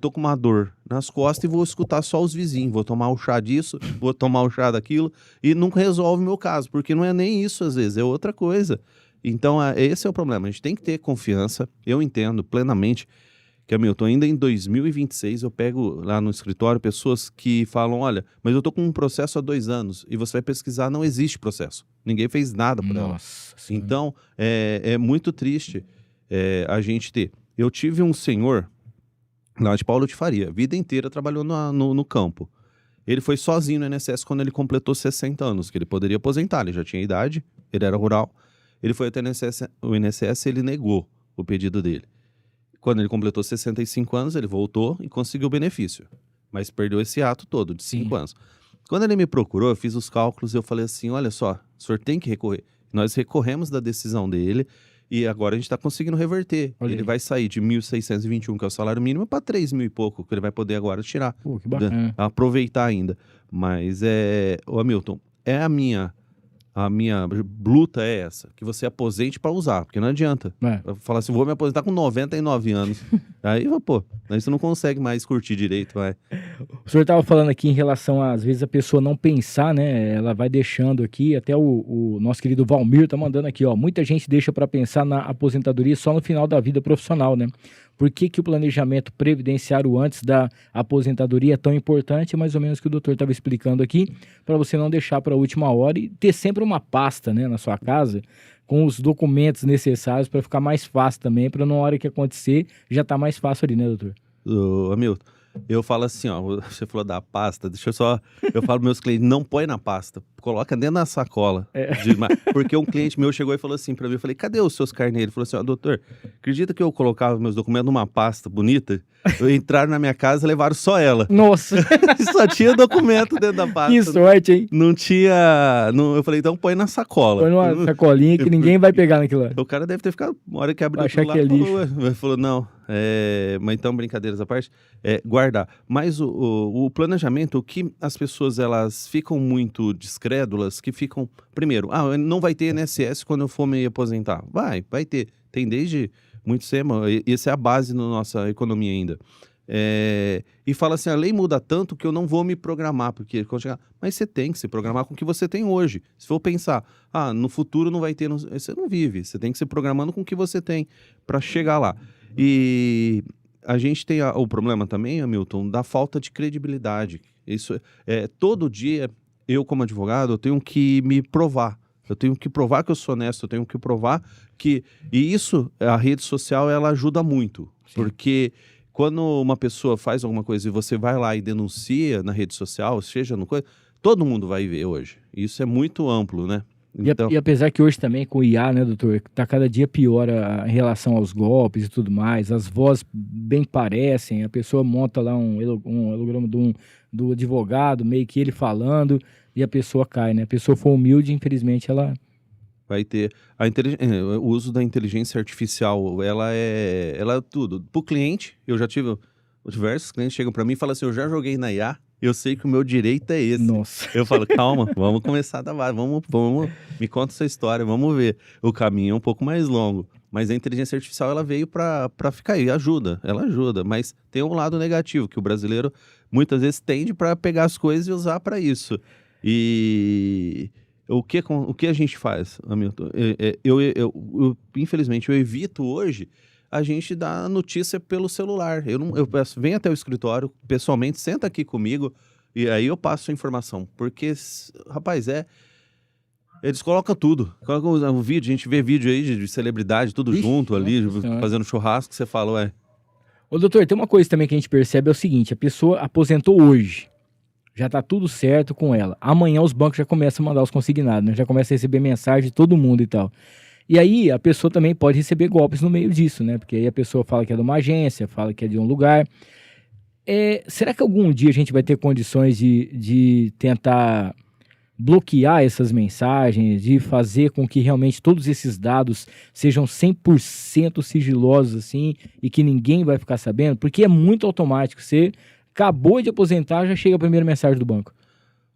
tô com uma dor nas costas e vou escutar só os vizinhos, vou tomar o chá disso, vou tomar o chá daquilo, e nunca resolve o meu caso, porque não é nem isso às vezes, é outra coisa. Então, esse é o problema. A gente tem que ter confiança. Eu entendo plenamente que, Hamilton, ainda em 2026, eu pego lá no escritório pessoas que falam, olha, mas eu tô com um processo há 2 anos, e você vai pesquisar, não existe processo. Ninguém fez nada por ela. Então, é muito triste a gente ter. Eu tive um senhor lá de Paulo de Faria, a vida inteira trabalhou no campo. Ele foi sozinho no INSS quando ele completou 60 anos, que ele poderia aposentar, ele já tinha idade, ele era rural. Ele foi até o INSS e ele negou o pedido dele. Quando ele completou 65 anos, ele voltou e conseguiu o benefício. Mas perdeu esse ato todo de 5 anos. Quando ele me procurou, eu fiz os cálculos e eu falei assim, olha só, o senhor tem que recorrer. Nós recorremos da decisão dele e agora a gente está conseguindo reverter. Ele vai sair de 1.621, que é o salário mínimo, para 3.000 e pouco, que ele vai poder agora tirar. Pô, que bacana. Aproveitar ainda. Mas, Hamilton, a minha luta é essa, que você aposente para usar, porque não adianta. Falar assim, vou me aposentar com 99 anos. Aí você não consegue mais curtir direito, vai. O senhor estava falando aqui em relação às vezes a pessoa não pensar, né? Ela vai deixando aqui, até o nosso querido Valmir tá mandando aqui, ó. Muita gente deixa para pensar na aposentadoria só no final da vida profissional, né? Por que o planejamento previdenciário antes da aposentadoria é tão importante? É mais ou menos o que o doutor estava explicando aqui, para você não deixar para a última hora e ter sempre uma pasta, né, na sua casa com os documentos necessários para ficar mais fácil também, para na hora que acontecer já tá mais fácil ali, né, doutor? Hamilton, eu falo assim, ó, você falou da pasta, eu falo para meus clientes, não põe na pasta, coloca dentro da sacola. Porque um cliente meu chegou e falou assim para mim, eu falei, cadê os seus carneiros? Ele falou assim, ó, doutor, acredita que eu colocava meus documentos numa pasta bonita? Entraram na minha casa e levaram só ela. Nossa! Só tinha documento dentro da pasta. Que sorte, hein? Não tinha... eu falei, então põe na sacola. Põe numa sacolinha que ninguém vai pegar naquilo lá. O cara deve ter ficado, uma hora que abriu achar lá, que é lixo. Falou, não, mas então, brincadeiras à parte, guardar. Mas o planejamento, o que as pessoas, elas ficam muito descrédulas, que ficam, primeiro, não vai ter INSS quando eu for me aposentar. Vai ter. Tem desde muito tempo, essa é a base da nossa economia ainda. E fala assim, a lei muda tanto que eu não vou me programar, porque quando chegar... Mas você tem que se programar com o que você tem hoje. Se for pensar, no futuro não vai ter... Você não vive, você tem que se programando com o que você tem para chegar lá. E a gente tem o problema também, Hamilton, da falta de credibilidade. Isso todo dia, eu como advogado, eu tenho que me provar. Eu tenho que provar que eu sou honesto, eu tenho que provar que... E isso, a rede social, ela ajuda muito. Sim. Porque quando uma pessoa faz alguma coisa e você vai lá e denuncia na rede social, seja no coisa, todo mundo vai ver hoje. Isso é muito amplo, né? Então... E apesar que hoje também com o IA, né, doutor, tá cada dia pior em relação aos golpes e tudo mais, as vozes bem parecem, a pessoa monta lá um holograma do advogado, meio que ele falando, e a pessoa cai, né? A pessoa for humilde, infelizmente, ela... Vai ter o uso da inteligência artificial, ela é tudo. Pro cliente, eu já tive diversos clientes chegam para mim e falam assim, eu já joguei na IA, eu sei que o meu direito é esse. Nossa. Eu falo, calma, vamos começar da base, vamos, me conta essa história, vamos ver. O caminho é um pouco mais longo, mas a inteligência artificial, ela veio para ficar aí, ela ajuda, mas tem um lado negativo, que o brasileiro muitas vezes tende para pegar as coisas e usar para isso. E... O que a gente faz, Hamilton? Infelizmente, eu evito hoje a gente dar notícia pelo celular. Eu peço, vem até o escritório, pessoalmente, senta aqui comigo E aí eu passo a informação. Porque, rapaz, eles colocam tudo. Colocam o vídeo, a gente vê vídeo aí de celebridade, tudo Ixi, junto ali, nossa senhora. fazendo churrasco, você fala, ué. Ô, doutor, tem uma coisa também que a gente percebe, é o seguinte, a pessoa aposentou hoje, já tá tudo certo com ela. Amanhã os bancos já começam a mandar os consignados, né? Já começa a receber mensagem de todo mundo e tal. E aí a pessoa também pode receber golpes no meio disso, né? Porque aí a pessoa fala que é de uma agência, fala que é de um lugar. Será que algum dia a gente vai ter condições de tentar bloquear essas mensagens, de fazer com que realmente todos esses dados sejam 100% sigilosos, assim, e que ninguém vai ficar sabendo? Porque é muito automático. Você acabou de aposentar, já chega a primeira mensagem do banco.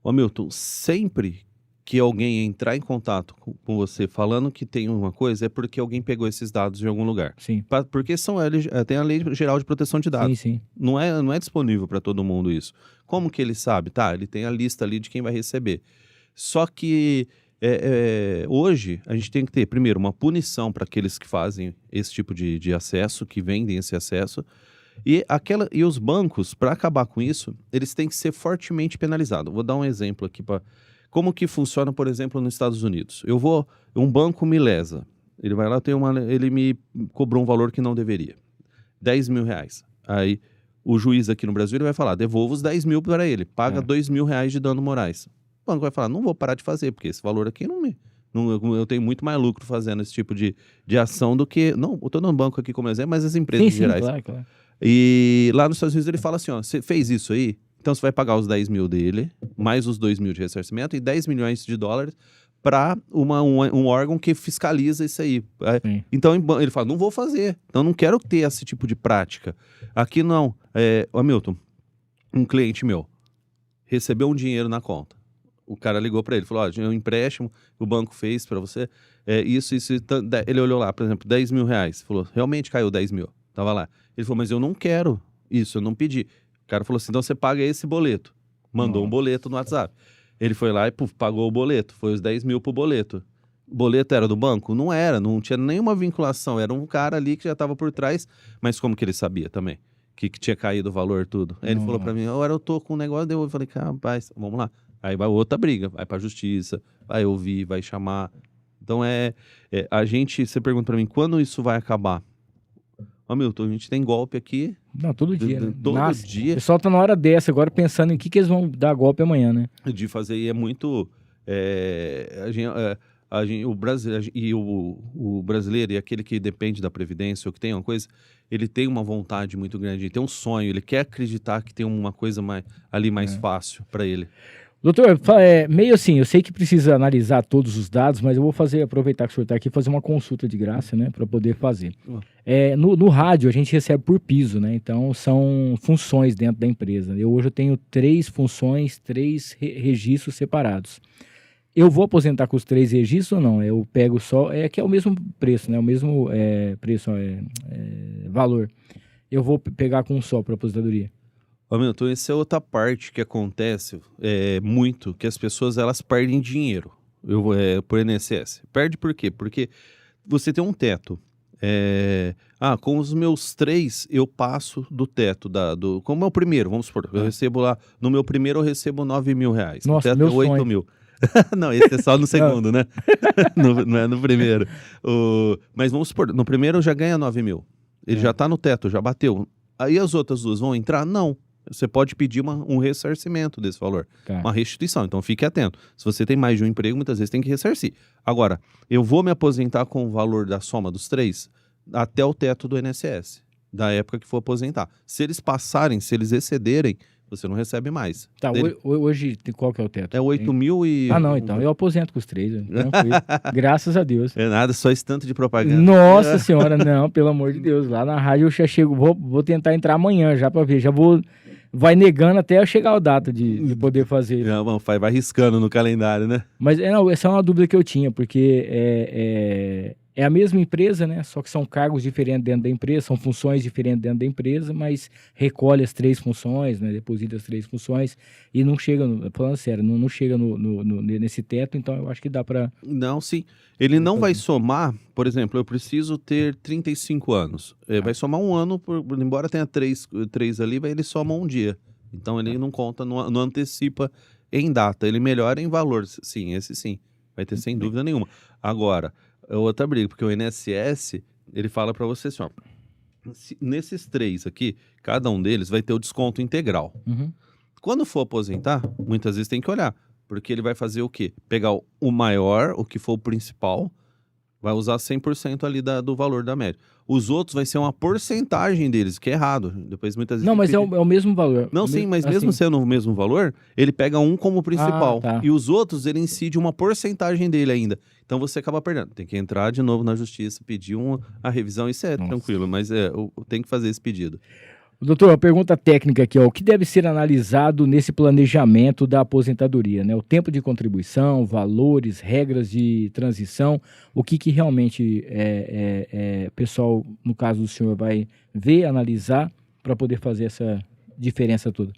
Ô Milton, sempre que alguém entrar em contato com você falando que tem uma coisa, é porque alguém pegou esses dados de algum lugar. Sim. Porque tem a Lei Geral de Proteção de Dados. Sim, sim. Não é disponível para todo mundo isso. Como que ele sabe? Tá, ele tem a lista ali de quem vai receber. Só que hoje a gente tem que ter, primeiro, uma punição para aqueles que fazem esse tipo de acesso, que vendem esse acesso. E os bancos, para acabar com isso, eles têm que ser fortemente penalizados. Vou dar um exemplo aqui para como que funciona, por exemplo, nos Estados Unidos. Um banco me lesa. Ele vai lá, ele me cobrou um valor que não deveria. 10 mil reais. Aí o juiz aqui no Brasil ele vai falar, devolva os 10 mil para ele, paga 2 mil reais de dano morais. O banco vai falar, não vou parar de fazer, porque esse valor aqui eu tenho muito mais lucro fazendo esse tipo de ação do que... Não, eu estou dando banco aqui como exemplo, mas as empresas Sim, gerais. claro. E lá nos Estados Unidos ele fala assim, ó, você fez isso aí, então você vai pagar os 10 mil dele, mais os 2 mil de ressarcimento e 10 milhões de dólares para um órgão que fiscaliza isso aí. Então ele fala, não vou fazer, então não quero ter esse tipo de prática. Aqui não. Hamilton, um cliente meu recebeu um dinheiro na conta. O cara ligou para ele, falou, ó, um empréstimo que o banco fez para você, isso, ele olhou lá, por exemplo, 10 mil reais, falou, realmente caiu 10 mil, tava lá. Ele falou, mas eu não quero isso, eu não pedi. O cara falou assim, então você paga esse boleto. Mandou um boleto no WhatsApp. Ele foi lá e pagou o boleto, foi os 10 mil pro boleto. O boleto era do banco? Não era, não tinha nenhuma vinculação, era um cara ali que já estava por trás, mas como que ele sabia também? Que tinha caído o valor tudo. Aí ele falou para mim, agora eu tô com um negócio, eu falei, rapaz, vamos lá. Aí vai outra briga, vai pra justiça, vai ouvir, vai chamar. Então você pergunta pra mim, quando isso vai acabar? Milton, a gente tem golpe aqui. Não, todo dia, né? Todo dia. O pessoal tá na hora dessa agora pensando em que eles vão dar golpe amanhã, né? De fazer, e é muito... o brasileiro e aquele que depende da Previdência ou que tem uma coisa, ele tem uma vontade muito grande, ele tem um sonho, ele quer acreditar que tem uma coisa mais fácil para ele. Doutor, meio assim, eu sei que precisa analisar todos os dados, mas eu vou aproveitar que o senhor está aqui, fazer uma consulta de graça, né, para poder fazer. No rádio a gente recebe por piso, né, então são funções dentro da empresa. Hoje eu tenho 3 funções, 3 registros separados. Eu vou aposentar com os 3 registros ou não? Eu pego só, que é o mesmo preço, né, o mesmo valor. Eu vou pegar com um só para aposentadoria. Milton, essa é outra parte que acontece muito, que as pessoas elas perdem dinheiro por INSS. Perde por quê? Porque você tem um teto. Com os meus 3, eu passo do teto. Como é o primeiro, vamos supor, eu recebo lá, no meu primeiro eu recebo 9 mil reais. Nossa, o teto meu é 8 sonho. mil. Não, esse é só no segundo, né? Não é no primeiro. Mas vamos supor, no primeiro já ganha 9 mil. Ele já tá no teto, já bateu. Aí as outras 2 vão entrar? Não. Você pode pedir um ressarcimento desse valor, uma restituição, então fique atento. Se você tem mais de um emprego, muitas vezes tem que ressarcir. Agora, eu vou me aposentar com o valor da soma dos 3 até o teto do INSS, da época que for aposentar. Se eles passarem, se eles excederem, você não recebe mais. Tá, hoje qual que é o teto? É 8 mil e... não, então eu aposento com os 3, tranquilo. Graças a Deus. É nada, só esse tanto de propaganda. Nossa senhora, não, pelo amor de Deus. Lá na rádio eu já chego, vou tentar entrar amanhã já pra ver, vai negando até eu chegar a data de poder fazer. Não, vai riscando no calendário, né? Mas essa é uma dúvida que eu tinha, porque é a mesma empresa, né? Só que são cargos diferentes dentro da empresa, são funções diferentes dentro da empresa, mas recolhe as 3 funções, né? Deposita as 3 funções e não chega, falando sério, não chega nesse teto, então eu acho que dá para... Não, sim. Ele não vai somar, por exemplo, eu preciso ter 35 anos. Vai somar um ano, embora tenha 3 ali, ele soma um dia. Então ele não conta, não antecipa em data. Ele melhora em valor, sim, esse sim. Vai ter sem dúvida nenhuma. Agora, é outra briga, porque o INSS, ele fala para você assim, ó, nesses 3 aqui, cada um deles vai ter o desconto integral. Quando for aposentar, muitas vezes tem que olhar, porque ele vai fazer o quê? Pegar o maior, o que for o principal, vai usar 100% ali do valor da média. Os outros vai ser uma porcentagem deles, que é errado. Depois muitas vezes... Não, mas é o mesmo valor. Não, sim, mas mesmo sendo o mesmo valor, ele pega um como principal. Tá. E os outros, ele incide uma porcentagem dele ainda. Então você acaba perdendo. Tem que entrar de novo na justiça, pedir a revisão. Isso é tranquilo, mas tem que fazer esse pedido. Doutor, uma pergunta técnica aqui, ó. O que deve ser analisado nesse planejamento da aposentadoria, né? O tempo de contribuição, valores, regras de transição, o que realmente pessoal, no caso do senhor, vai ver, analisar para poder fazer essa diferença toda?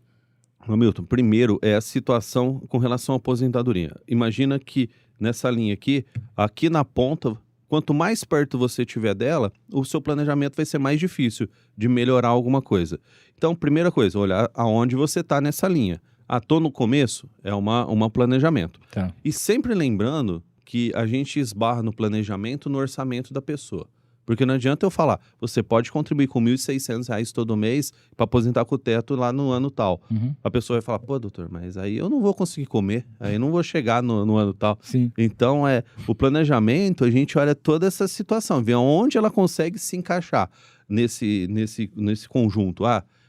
Hamilton, primeiro é a situação com relação à aposentadoria. Imagina que nessa linha aqui na ponta, quanto mais perto você estiver dela, o seu planejamento vai ser mais difícil de melhorar alguma coisa. Então, primeira coisa, olhar aonde você está nessa linha. Tô no começo, é uma planejamento. Tá. E sempre lembrando que a gente esbarra no planejamento, no orçamento da pessoa. Porque não adianta eu falar, você pode contribuir com R$ 1.600 todo mês para aposentar com o teto lá no ano tal. A pessoa vai falar, pô, doutor, mas aí eu não vou conseguir comer, aí eu não vou chegar no ano tal. Sim. Então, o planejamento, a gente olha toda essa situação, vê onde ela consegue se encaixar nesse conjunto.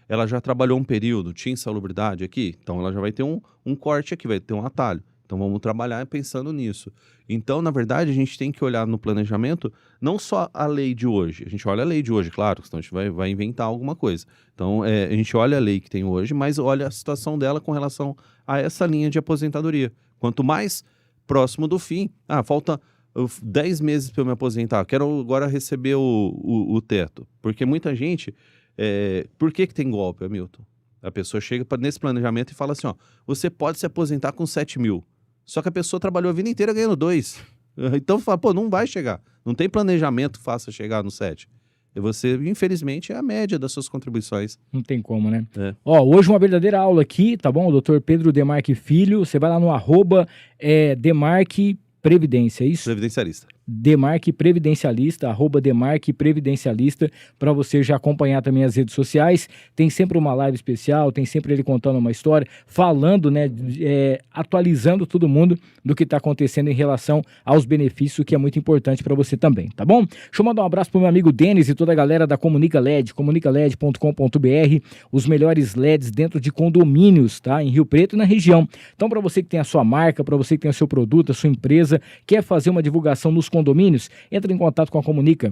Ela já trabalhou um período, tinha insalubridade aqui, então ela já vai ter um corte aqui, vai ter um atalho. Então vamos trabalhar pensando nisso. Então, na verdade, a gente tem que olhar no planejamento não só a lei de hoje. A gente olha a lei de hoje, claro, senão a gente vai inventar alguma coisa. Então, a gente olha a lei que tem hoje, mas olha a situação dela com relação a essa linha de aposentadoria. Quanto mais próximo do fim, falta 10 meses para eu me aposentar, quero agora receber o teto. Porque muita gente... por que tem golpe, Hamilton? A pessoa chega nesse planejamento e fala assim, você pode se aposentar com 7 mil. Só que a pessoa trabalhou a vida inteira ganhando 2. Então fala, não vai chegar. Não tem planejamento que faça chegar no 7. E você, infelizmente, é a média das suas contribuições. Não tem como, né? Hoje uma verdadeira aula aqui, tá bom? O doutor Pedro Demarque Filho, você vai lá no @Demarque Previdência, é isso? Previdencialista. Demarque Previdencialista, @Demarque Previdencialista, para você já acompanhar também as redes sociais. Tem sempre uma live especial, tem sempre ele contando uma história, falando, né, atualizando todo mundo do que está acontecendo em relação aos benefícios, que é muito importante para você também, tá bom? Deixa eu mandar um abraço pro meu amigo Denis e toda a galera da Comunica LED, comunicaled.com.br, os melhores LEDs dentro de condomínios, tá? Em Rio Preto e na região. Então, para você que tem a sua marca, para você que tem o seu produto, a sua empresa, quer fazer uma divulgação nos condomínios, entra em contato com a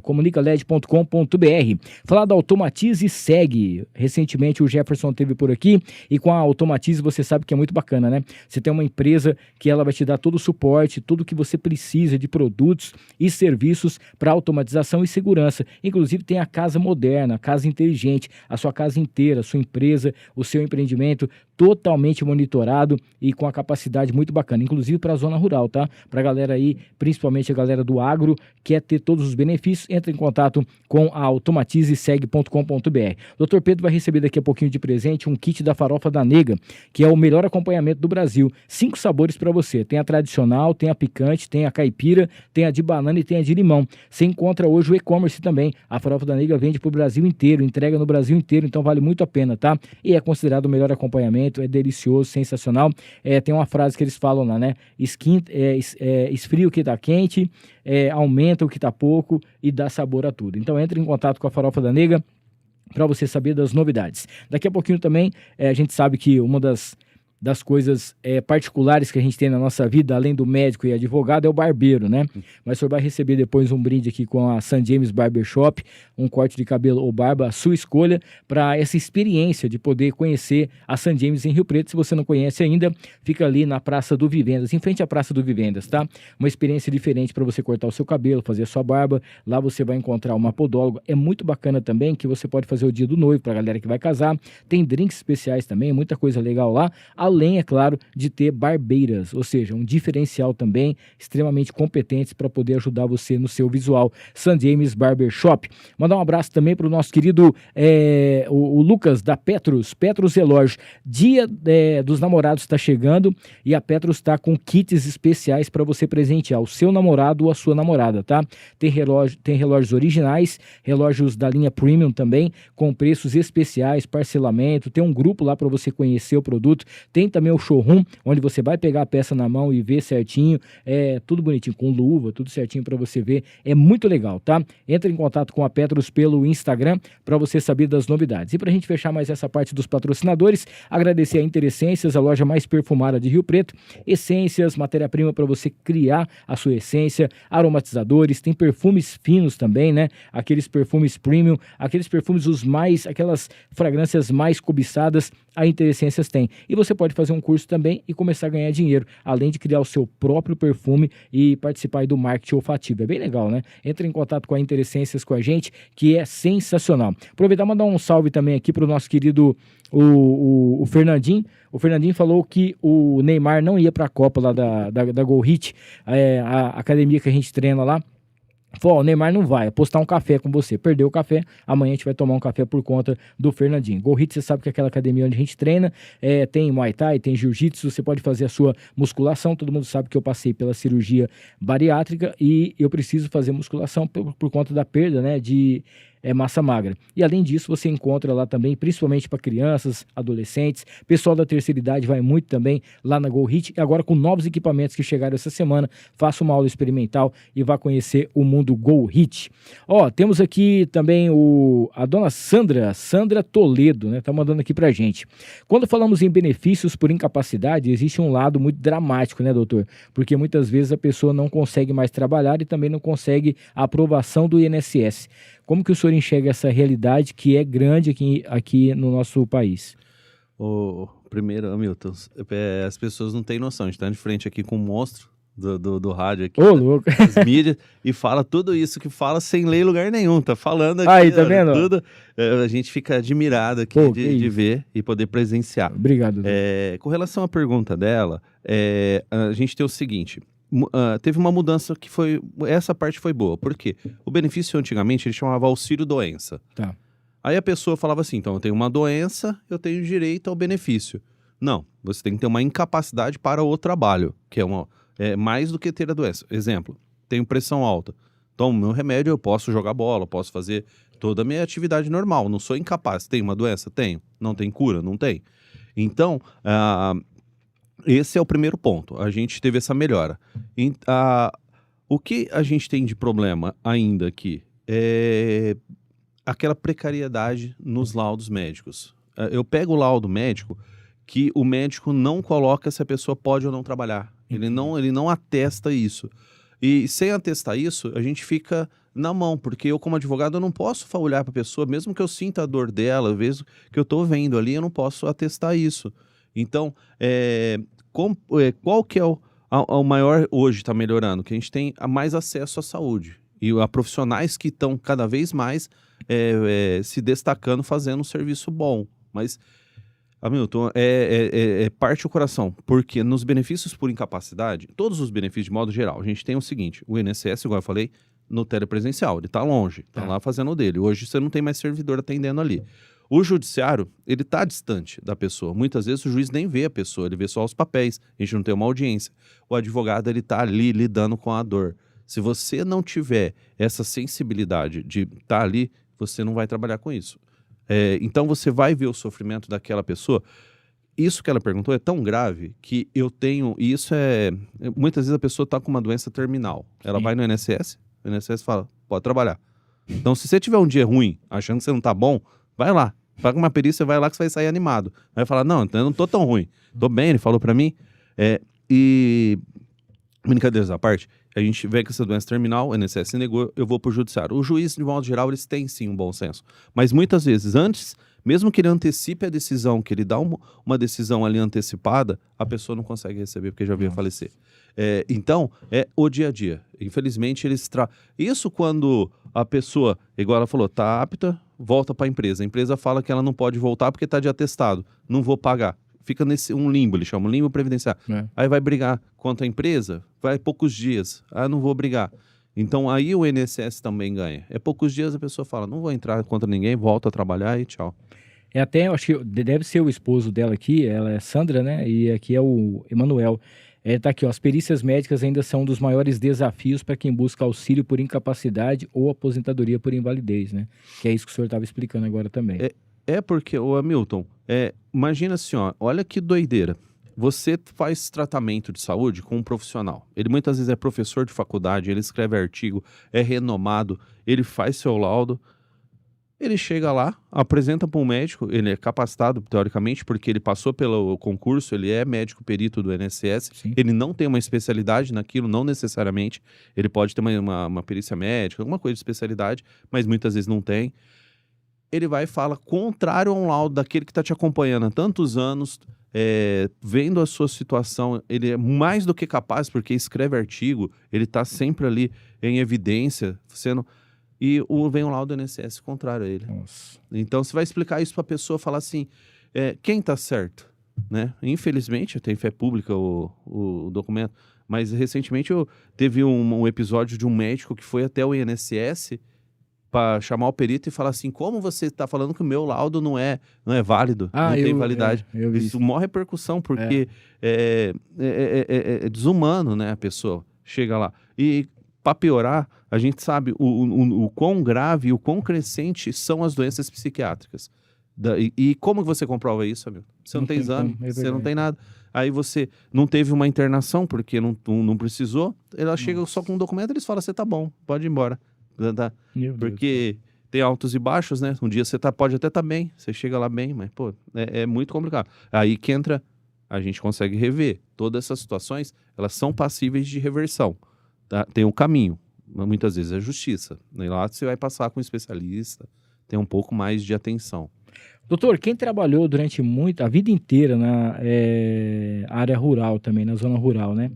comunicaled.com.br. Falar da Automatize Segue. Recentemente o Jefferson esteve por aqui e com a Automatize você sabe que é muito bacana, né? Você tem uma empresa que ela vai te dar todo o suporte, tudo o que você precisa de produtos e serviços para automatização e segurança. Inclusive tem a casa moderna, a casa inteligente, a sua casa inteira, a sua empresa, o seu empreendimento totalmente monitorado e com a capacidade muito bacana, inclusive para a zona rural, tá? Para a galera aí, principalmente a galera do agro, quer ter todos os benefícios, entra em contato com a automatizesegue.com.br. Dr. Pedro vai receber daqui a pouquinho de presente um kit da farofa da nega, que é o melhor acompanhamento do Brasil. 5 sabores para você. Tem a tradicional, tem a picante, tem a caipira, tem a de banana e tem a de limão. Você encontra hoje o e-commerce também. A farofa da nega vende para o Brasil inteiro, entrega no Brasil inteiro, então vale muito a pena, tá? E é considerado o melhor acompanhamento, é delicioso, sensacional. Tem uma frase que eles falam lá, né? Esfria o que tá quente, aumenta o que tá pouco e dá sabor a tudo. Então entre em contato com a farofa da nega para você saber das novidades. Daqui a pouquinho também a gente sabe que uma das coisas particulares que a gente tem na nossa vida, além do médico e advogado, é o barbeiro, né? Mas o senhor vai receber depois um brinde aqui com a St. James Barbershop, um corte de cabelo ou barba, a sua escolha, para essa experiência de poder conhecer a St. James em Rio Preto. Se você não conhece ainda, fica ali na Praça do Vivendas, em frente à Praça do Vivendas, tá? Uma experiência diferente para você cortar o seu cabelo, fazer a sua barba. Lá você vai encontrar uma podóloga. É muito bacana também que você pode fazer o dia do noivo para a galera que vai casar. Tem drinks especiais também, muita coisa legal lá. além, é claro, de ter barbeiras, ou seja, um diferencial também, extremamente competentes para poder ajudar você no seu visual. St. James Barber Shop. Mandar um abraço também para o nosso querido o Lucas da Petrus Relógio. Dia dos namorados está chegando e a Petrus está com kits especiais para você presentear o seu namorado ou a sua namorada, tá? Tem relógios originais, relógios da linha Premium também, com preços especiais, parcelamento, tem um grupo lá para você conhecer o produto, tem também o showroom, onde você vai pegar a peça na mão e ver certinho, tudo bonitinho, com luva, tudo certinho para você ver, é muito legal, tá? Entra em contato com a Petrus pelo Instagram para você saber das novidades. E para a gente fechar mais essa parte dos patrocinadores, agradecer a Interessências, a loja mais perfumada de Rio Preto, essências, matéria-prima para você criar a sua essência, aromatizadores, tem perfumes finos também, né? Aqueles perfumes premium, aqueles perfumes aquelas fragrâncias mais cobiçadas, a Interessências tem. E você pode fazer um curso também e começar a ganhar dinheiro, além de criar o seu próprio perfume e participar aí do marketing olfativo. É bem legal, né? Entra em contato com a Interessências com a gente, que é sensacional. Aproveitar e mandar um salve também aqui para o nosso querido o Fernandinho. O Fernandinho falou que o Neymar não ia para a Copa lá da Go Hit, a academia que a gente treina lá. Falou, o Neymar não vai apostar um café com você. Perdeu o café, amanhã a gente vai tomar um café por conta do Fernandinho. Go Hit, você sabe que é aquela academia onde a gente treina, tem Muay Thai, tem Jiu-Jitsu, você pode fazer a sua musculação. Todo mundo sabe que eu passei pela cirurgia bariátrica e eu preciso fazer musculação por conta da perda, né, de massa magra. E além disso, você encontra lá também, principalmente para crianças, adolescentes, pessoal da terceira idade vai muito também lá na Go Hit, e agora com novos equipamentos que chegaram essa semana, faça uma aula experimental e vá conhecer o mundo Go Hit. Temos aqui também a dona Sandra Toledo, né, tá mandando aqui pra gente. Quando falamos em benefícios por incapacidade, existe um lado muito dramático, né, doutor? Porque muitas vezes a pessoa não consegue mais trabalhar e também não consegue a aprovação do INSS. Como que o senhor enxerga essa realidade que é grande aqui no nosso país? Primeiro, Hamilton, as pessoas não têm noção. A gente está de frente aqui com um monstro do rádio aqui, louco. das mídias, e fala tudo isso que fala sem ler em lugar nenhum. Tá falando aqui. Aí, tá vendo? Tudo, a gente fica admirado aqui de ver e poder presenciar. Obrigado. Com relação à pergunta dela, a gente tem o seguinte... teve uma mudança que essa parte foi boa. Por quê? O benefício antigamente ele chamava auxílio doença. Tá. Aí a pessoa falava assim, então eu tenho uma doença, eu tenho direito ao benefício. Não, você tem que ter uma incapacidade para o trabalho, que é mais do que ter a doença. Exemplo, tenho pressão alta. Tomo meu remédio, eu posso jogar bola, posso fazer toda a minha atividade normal. Não sou incapaz. Tenho uma doença? Tenho. Não tem cura? Não tem. Então, esse é o primeiro ponto. A gente teve essa melhora. O que a gente tem de problema ainda aqui é aquela precariedade nos laudos médicos. Eu pego o laudo médico que o médico não coloca se a pessoa pode ou não trabalhar. Ele não atesta isso. E sem atestar isso, a gente fica na mão, porque eu como advogado eu não posso olhar para a pessoa, mesmo que eu sinta a dor dela, mesmo que eu estou vendo ali, eu não posso atestar isso. Então, qual que é o maior, hoje está melhorando, que a gente tem mais acesso à saúde e a profissionais que estão cada vez mais se destacando, fazendo um serviço bom. Mas, Hamilton, parte o coração, porque nos benefícios por incapacidade, todos os benefícios de modo geral, a gente tem o seguinte, o INSS, igual eu falei, no telepresencial, ele está longe, está lá fazendo o dele. Hoje você não tem mais servidor atendendo ali. O judiciário, ele está distante da pessoa. Muitas vezes o juiz nem vê a pessoa, ele vê só os papéis. A gente não tem uma audiência. O advogado, ele está ali lidando com a dor. Se você não tiver essa sensibilidade de estar ali, você não vai trabalhar com isso. Então você vai ver o sofrimento daquela pessoa. Isso que ela perguntou é tão grave que eu tenho... E isso muitas vezes a pessoa está com uma doença terminal. Ela vai no INSS, o INSS fala, pode trabalhar. Então se você tiver um dia ruim, achando que você não está bom, vai lá. Paga uma perícia, vai lá que você vai sair animado. Vai falar, não, eu não tô tão ruim. Tô bem, ele falou pra mim. E, brincadeiras à parte, a gente vê que essa doença terminal, o INSS negou, eu vou pro judiciário. O juiz, de modo geral, eles têm sim um bom senso. Mas muitas vezes, antes, mesmo que ele antecipe a decisão, que ele dá uma decisão ali antecipada, a pessoa não consegue receber porque já veio a falecer. Então, é o dia a dia. Infelizmente, isso quando a pessoa, igual ela falou, tá apta, volta para a empresa. A empresa fala que ela não pode voltar porque está de atestado. Não vou pagar. fica nesse um limbo, ele chama limbo previdenciário. Aí vai brigar contra a empresa, vai poucos dias, não vou brigar. Então aí o INSS também ganha. É poucos dias a pessoa fala, não vou entrar contra ninguém, volto a trabalhar e tchau. Até, eu acho que deve ser o esposo dela aqui, ela é Sandra, né? E aqui é o Emanuel. Tá aqui, ó, as perícias médicas ainda são um dos maiores desafios para quem busca auxílio por incapacidade ou aposentadoria por invalidez, né? Que é isso que o senhor estava explicando agora também. Porque, ô Hamilton, imagina assim, ó, olha que doideira. Você faz tratamento de saúde com um profissional. Ele muitas vezes é professor de faculdade, ele escreve artigo, é renomado, ele faz seu laudo. Ele chega lá, apresenta para um médico, ele é capacitado, teoricamente, porque ele passou pelo concurso, ele é médico perito do INSS, Sim. Ele não tem uma especialidade naquilo, não necessariamente. Ele pode ter uma perícia médica, alguma coisa de especialidade, mas muitas vezes não tem. Ele vai e fala contrário a um laudo daquele que está te acompanhando há tantos anos, vendo a sua situação, ele é mais do que capaz, porque escreve artigo, ele está sempre ali em evidência, e vem um laudo do INSS contrário a ele. Nossa. Então você vai explicar isso para a pessoa, falar assim, quem está certo? Né? Infelizmente, tem fé pública o documento, mas recentemente teve um episódio de um médico que foi até o INSS para chamar o perito e falar assim, como você está falando que o meu laudo não é válido, não tem validade. Isso maior repercussão, porque é desumano, né, a pessoa chega lá. E para piorar, a gente sabe o quão grave e o quão crescente são as doenças psiquiátricas. E como você comprova isso, amigo? Você não tem exame, você não tem nada. Aí você não teve uma internação porque não precisou, ela chega só com um documento e eles falam, você tá bom, pode ir embora. Porque tem altos e baixos, né? Um dia você pode até estar bem, você chega lá bem, mas pô, é muito complicado. Aí que entra, a gente consegue rever. Todas essas situações, elas são passíveis de reversão. Tá? Tem um caminho, muitas vezes é justiça. E lá você vai passar com um especialista, tem um pouco mais de atenção. Doutor, quem trabalhou durante a vida inteira na área rural também, na zona rural, né?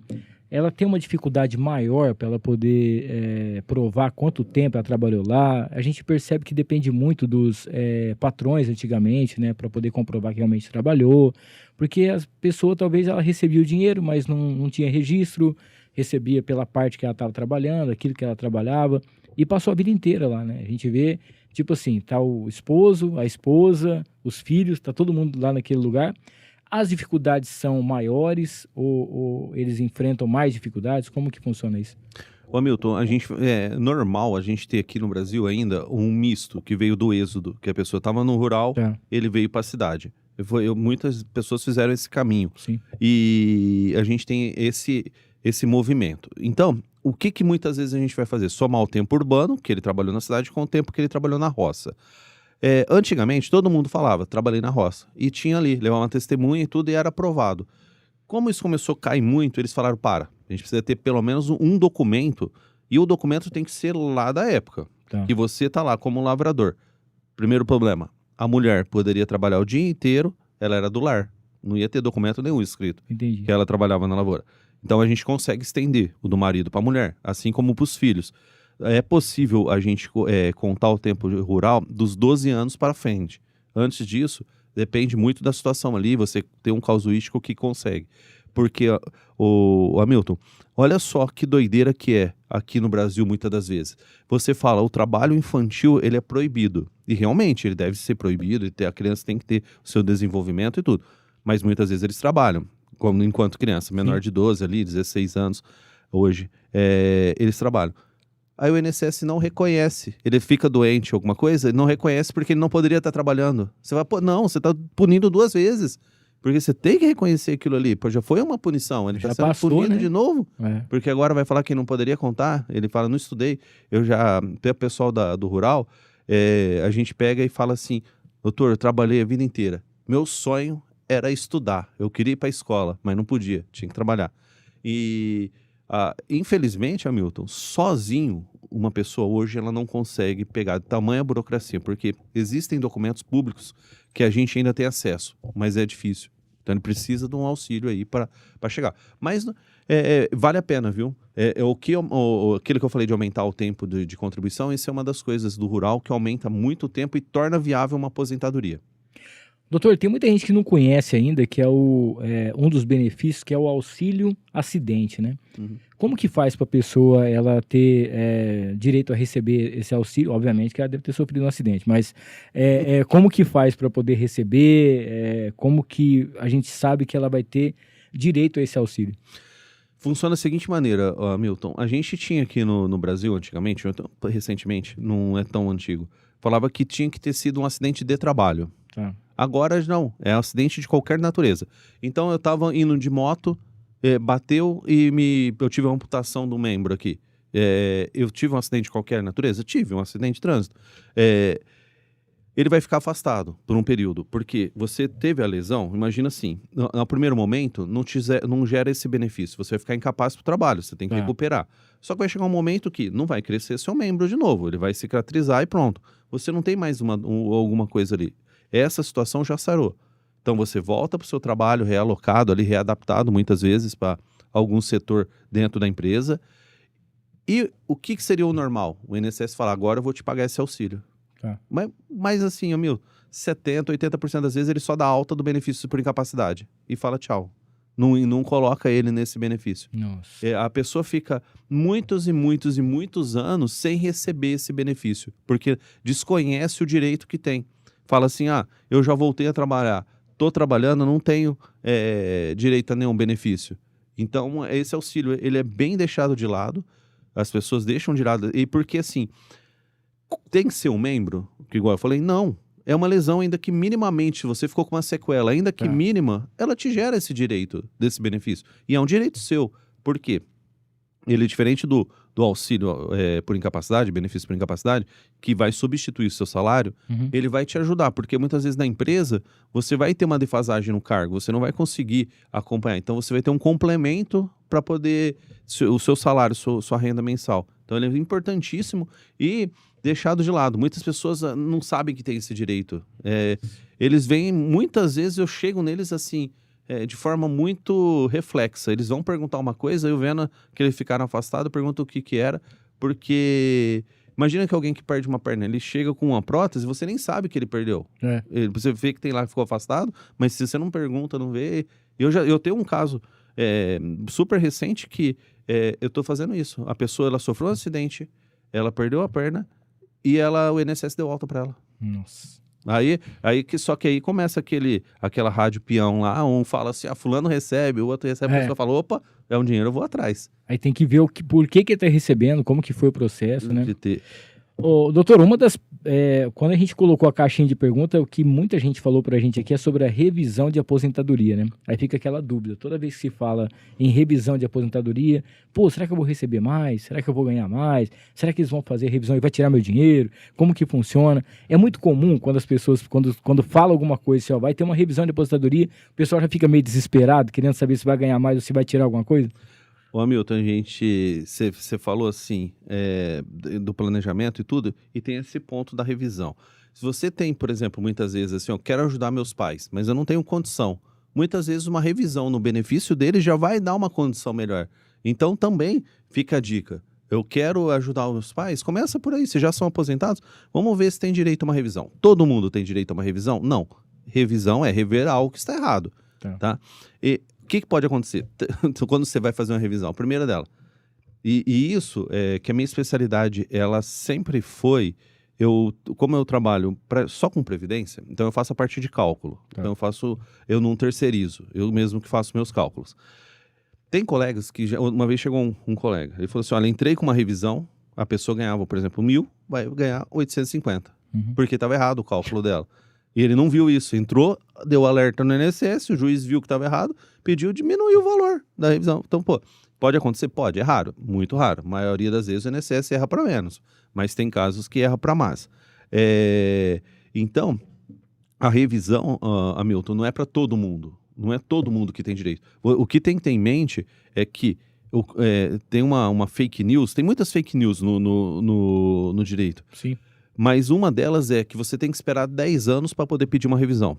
Ela tem uma dificuldade maior para ela poder provar quanto tempo ela trabalhou lá. A gente percebe que depende muito dos patrões antigamente, né? Para poder comprovar que realmente trabalhou. Porque a pessoa talvez ela recebia o dinheiro, mas não tinha registro, recebia pela parte que ela estava trabalhando, aquilo que ela trabalhava, e passou a vida inteira lá, né? A gente vê, tipo assim, tá o esposo, a esposa, os filhos, tá todo mundo lá naquele lugar. As dificuldades são maiores ou eles enfrentam mais dificuldades? Como que funciona isso? Ô Hamilton, é normal a gente ter aqui no Brasil ainda um misto que veio do êxodo, que a pessoa estava no rural, ele veio para a cidade. Muitas pessoas fizeram esse caminho. Sim. E a gente tem esse movimento. Então, o que muitas vezes a gente vai fazer? Somar o tempo urbano, que ele trabalhou na cidade, com o tempo que ele trabalhou na roça. Antigamente, todo mundo falava, trabalhei na roça. E tinha ali, levava uma testemunha e tudo, e era aprovado. Como isso começou a cair muito, eles falaram, a gente precisa ter pelo menos um documento, e o documento tem que ser lá da época, que você tá lá como lavrador. Primeiro problema, a mulher poderia trabalhar o dia inteiro, ela era do lar, não ia ter documento nenhum escrito, Entendi. Que ela trabalhava na lavoura. Então a gente consegue estender o do marido para a mulher, assim como para os filhos. É possível a gente contar o tempo rural dos 12 anos para frente. Antes disso, depende muito da situação ali, você tem um casuístico que consegue. Porque, Hamilton, olha só que doideira que é aqui no Brasil muitas das vezes. Você fala, o trabalho infantil, ele é proibido. E realmente, ele deve ser proibido, a criança tem que ter o seu desenvolvimento e tudo. Mas muitas vezes eles trabalham, como enquanto criança, menor de 12 ali, 16 anos, hoje, eles trabalham. Aí o INSS não reconhece, ele fica doente alguma coisa, ele não reconhece porque ele não poderia estar trabalhando. Você vai, não, você está punindo 2 vezes, porque você tem que reconhecer aquilo ali, já foi uma punição, ele está sendo punido, né? De novo, porque agora vai falar que não poderia contar, ele fala, não estudei, até o pessoal do rural, a gente pega e fala assim, doutor, eu trabalhei a vida inteira, meu sonho era estudar, eu queria ir para a escola, mas não podia, tinha que trabalhar. E infelizmente, Hamilton, sozinho, uma pessoa hoje ela não consegue pegar tamanha burocracia, porque existem documentos públicos que a gente ainda tem acesso, mas é difícil. Então ele precisa de um auxílio aí para chegar. Mas vale a pena, viu? Aquilo que eu falei de aumentar o tempo de contribuição, isso é uma das coisas do rural que aumenta muito o tempo e torna viável uma aposentadoria. Doutor, tem muita gente que não conhece ainda, que é um dos benefícios, que é o auxílio acidente, né? Uhum. Como que faz para a pessoa ela ter direito a receber esse auxílio? Obviamente que ela deve ter sofrido um acidente, mas como que faz para poder receber? Como que a gente sabe que ela vai ter direito a esse auxílio? Funciona da seguinte maneira, Milton. A gente tinha aqui no Brasil, antigamente, recentemente, não é tão antigo, falava que tinha que ter sido um acidente de trabalho. Tá. Agora não, é um acidente de qualquer natureza. Então eu tava indo de moto, bateu e eu tive uma amputação do membro aqui. Eu tive um acidente de qualquer natureza? Tive um acidente de trânsito. Ele vai ficar afastado por um período, porque você teve a lesão, imagina assim, no primeiro momento não gera esse benefício, você vai ficar incapaz para o trabalho, você tem que recuperar. Só que vai chegar um momento que não vai crescer seu membro de novo, ele vai cicatrizar e pronto. Você não tem mais alguma coisa ali. Essa situação já sarou. Então você volta para o seu trabalho realocado ali, readaptado muitas vezes para algum setor dentro da empresa. E o que seria o normal? O INSS fala, agora eu vou te pagar esse auxílio. Tá. Mas assim, 70%, 80% das vezes ele só dá alta do benefício por incapacidade e fala tchau. Não coloca ele nesse benefício. Nossa. A pessoa fica muitos e muitos e muitos anos sem receber esse benefício, porque desconhece o direito que tem. Fala assim, eu já voltei a trabalhar, estou trabalhando, não tenho direito a nenhum benefício. Então, esse auxílio, ele é bem deixado de lado, as pessoas deixam de lado, e porque assim, tem que ser um membro, que igual eu falei, não, é uma lesão ainda que minimamente, você ficou com uma sequela, ainda que mínima, ela te gera esse direito, desse benefício. E é um direito seu, por quê? Ele é diferente do auxílio por incapacidade, benefício por incapacidade, que vai substituir o seu salário, ele vai te ajudar, porque muitas vezes na empresa você vai ter uma defasagem no cargo, você não vai conseguir acompanhar, então você vai ter um complemento para poder, o seu salário, sua renda mensal. Então ele é importantíssimo e deixado de lado. Muitas pessoas não sabem que tem esse direito. Eles vêm, muitas vezes eu chego neles assim, de forma muito reflexa. Eles vão perguntar uma coisa, eu vendo que eles ficaram afastados, eu pergunto o que era, porque imagina que alguém que perde uma perna, ele chega com uma prótese, você nem sabe que ele perdeu. Você vê que tem lá que ficou afastado, mas se você não pergunta, não vê... Eu tenho um caso super recente que eu tô fazendo isso. A pessoa, ela sofreu um acidente, ela perdeu a perna e o INSS deu alta para ela. Nossa. Só que aí começa aquela rádio peão lá, um fala assim, fulano recebe, o outro recebe, a pessoa fala, opa, é um dinheiro, eu vou atrás. Aí tem que ver por que ele tá recebendo, como que foi o processo, né? De ter. Doutor, quando a gente colocou a caixinha de pergunta, o que muita gente falou pra gente aqui é sobre a revisão de aposentadoria, né? Aí fica aquela dúvida, toda vez que se fala em revisão de aposentadoria, será que eu vou receber mais? Será que eu vou ganhar mais? Será que eles vão fazer revisão e vai tirar meu dinheiro? Como que funciona? É muito comum quando as pessoas, quando falam alguma coisa, assim, vai ter uma revisão de aposentadoria, o pessoal já fica meio desesperado, querendo saber se vai ganhar mais ou se vai tirar alguma coisa? Ô Hamilton, você falou assim, do planejamento e tudo, e tem esse ponto da revisão. Se você tem, por exemplo, muitas vezes assim, eu quero ajudar meus pais, mas eu não tenho condição. Muitas vezes uma revisão no benefício deles já vai dar uma condição melhor. Então também fica a dica. Eu quero ajudar os meus pais, começa por aí, se já são aposentados, vamos ver se tem direito a uma revisão. Todo mundo tem direito a uma revisão? Não. Revisão é rever algo que está errado. Tá? E o que pode acontecer quando você vai fazer uma revisão? A primeira dela. E isso, que a minha especialidade, ela sempre foi... Como eu trabalho só com previdência, então eu faço a parte de cálculo. Então eu não terceirizo, eu mesmo que faço meus cálculos. Tem colegas que... uma vez chegou um colega, ele falou assim, olha, entrei com uma revisão, a pessoa ganhava, por exemplo, 1.000, vai ganhar 850. Porque estava errado o cálculo dela. E ele não viu isso, entrou, deu alerta no INSS, o juiz viu que estava errado, pediu diminuir o valor da revisão. Então, pode acontecer? Pode, é raro, muito raro. A maioria das vezes o INSS erra para menos, mas tem casos que erra para mais. Então, a revisão, Hamilton, não é para todo mundo, não é todo mundo que tem direito. O que tem que ter em mente é que tem uma fake news, tem muitas fake news no direito. Sim. Mas uma delas é que você tem que esperar 10 anos para poder pedir uma revisão.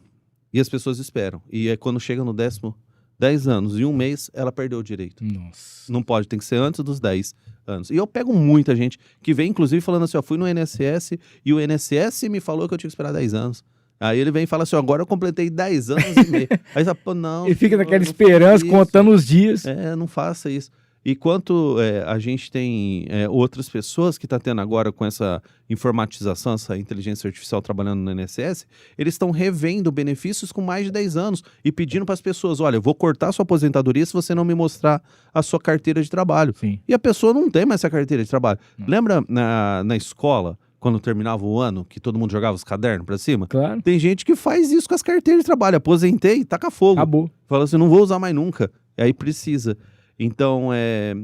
E as pessoas esperam. E quando chega no 10 anos e um mês, ela perdeu o direito. Nossa. Não pode, tem que ser antes dos 10 anos. E eu pego muita gente que vem, inclusive, falando assim, fui no INSS e o INSS me falou que eu tinha que esperar 10 anos. Aí ele vem e fala assim, agora eu completei 10 anos e meio. Aí você fala, não. E fica naquela não esperança, faça isso. contando os dias. Não faça isso. E quanto a gente tem outras pessoas que estão tendo agora com essa informatização, essa inteligência artificial trabalhando no INSS, eles estão revendo benefícios com mais de 10 anos e pedindo para as pessoas, olha, eu vou cortar a sua aposentadoria se você não me mostrar a sua carteira de trabalho. Sim. E a pessoa não tem mais essa carteira de trabalho. Não. Lembra na escola, quando terminava o ano, que todo mundo jogava os cadernos para cima? Claro. Tem gente que faz isso com as carteiras de trabalho. Aposentei, taca fogo. Acabou. Fala assim, não vou usar mais nunca. Aí precisa. Então,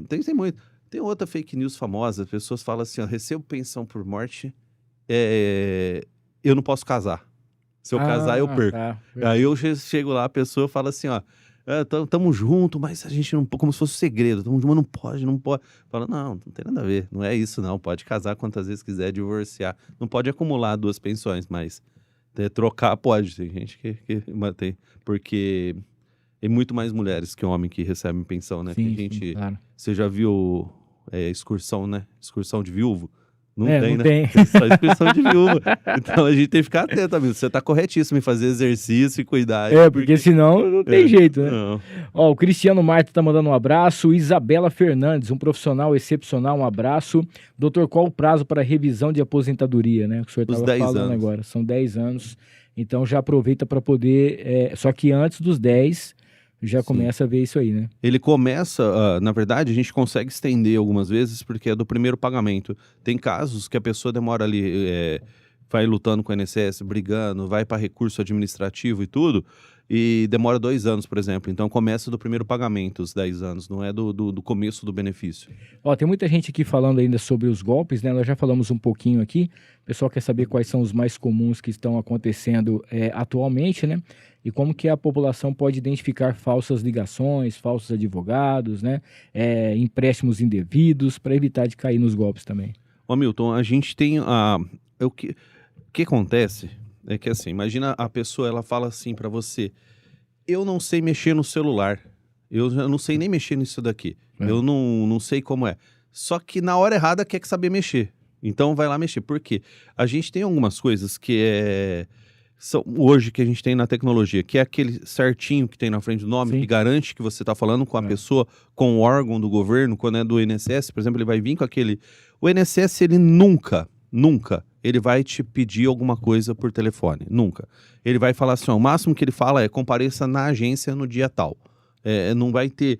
tem muito. Tem outra fake news famosa, as pessoas falam assim, ó, recebo pensão por morte, eu não posso casar. Se eu casar, eu perco. Tá. Aí eu chego lá, a pessoa fala assim, ó, tamo junto, mas a gente não, como se fosse segredo, tamo junto, mas não pode. Fala, não tem nada a ver, não é isso não, pode casar quantas vezes quiser, divorciar. Não pode acumular 2 pensões, mas trocar pode. Tem gente que mantém, porque... Tem muito mais mulheres que homens que recebem pensão, né? Sim, Tem gente... sim, claro. Você já viu excursão, né? Excursão de viúvo? Não Não né? tem. Tem só excursão de viúva. Então a gente tem que ficar atento, amigo. Você tá corretíssimo em fazer exercício e cuidar. Porque senão não tem jeito, né? Não. Ó, o Cristiano Marta tá mandando um abraço. Isabela Fernandes, um profissional excepcional, um abraço. Doutor, qual o prazo para revisão de aposentadoria, né? Que o senhor Os estava 10 falando anos. agora. São 10 anos. Então já aproveita para poder... Só que antes dos 10... já Sim. começa a ver isso aí, né? Ele começa, na verdade, a gente consegue estender algumas vezes porque é do primeiro pagamento. Tem casos que a pessoa demora ali, vai lutando com o INSS, brigando, vai para recurso administrativo e tudo, e demora 2 anos, por exemplo. Então começa do primeiro pagamento, os 10 anos, não é do começo do benefício. Ó, tem muita gente aqui falando ainda sobre os golpes, né? Nós já falamos um pouquinho aqui. O pessoal quer saber quais são os mais comuns que estão acontecendo atualmente, né? E como que a população pode identificar falsas ligações, falsos advogados, né? Empréstimos indevidos, para evitar de cair nos golpes também. Ô Milton, a gente tem o que acontece é que assim, imagina a pessoa, ela fala assim para você, eu não sei mexer no celular, eu não sei nem mexer nisso daqui, eu não sei como é. Só que na hora errada quer saber mexer, então vai lá mexer. Por quê? A gente tem algumas coisas que hoje que a gente tem na tecnologia, que é aquele certinho que tem na frente do nome, Sim. que garante que você está falando com a pessoa, com o órgão do governo. Quando é do INSS, por exemplo, ele vai vir com aquele... O INSS, ele nunca, ele vai te pedir alguma coisa por telefone, nunca. Ele vai falar assim, ó, o máximo que ele fala é compareça na agência no dia tal. Não vai ter,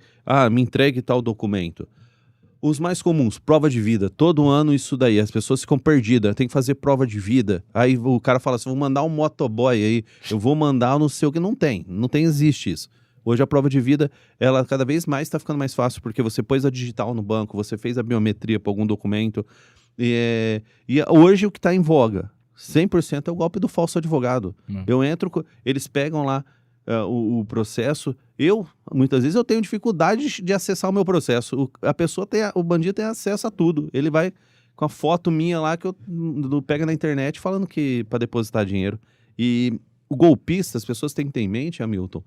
me entregue tal documento. Os mais comuns, prova de vida, todo ano isso daí, as pessoas ficam perdidas, tem que fazer prova de vida, aí o cara fala assim, vou mandar um motoboy aí, eu vou mandar não sei o que, não existe isso. Hoje a prova de vida, ela cada vez mais está ficando mais fácil, porque você pôs a digital no banco, você fez a biometria para algum documento, e hoje o que está em voga, 100% é o golpe do falso advogado. Eu entro, eles pegam lá o processo, muitas vezes eu tenho dificuldade de acessar o meu processo, o bandido tem acesso a tudo, ele vai com a foto minha lá que eu pego na internet falando que para depositar dinheiro. E o golpista, as pessoas têm que ter em mente, Hamilton,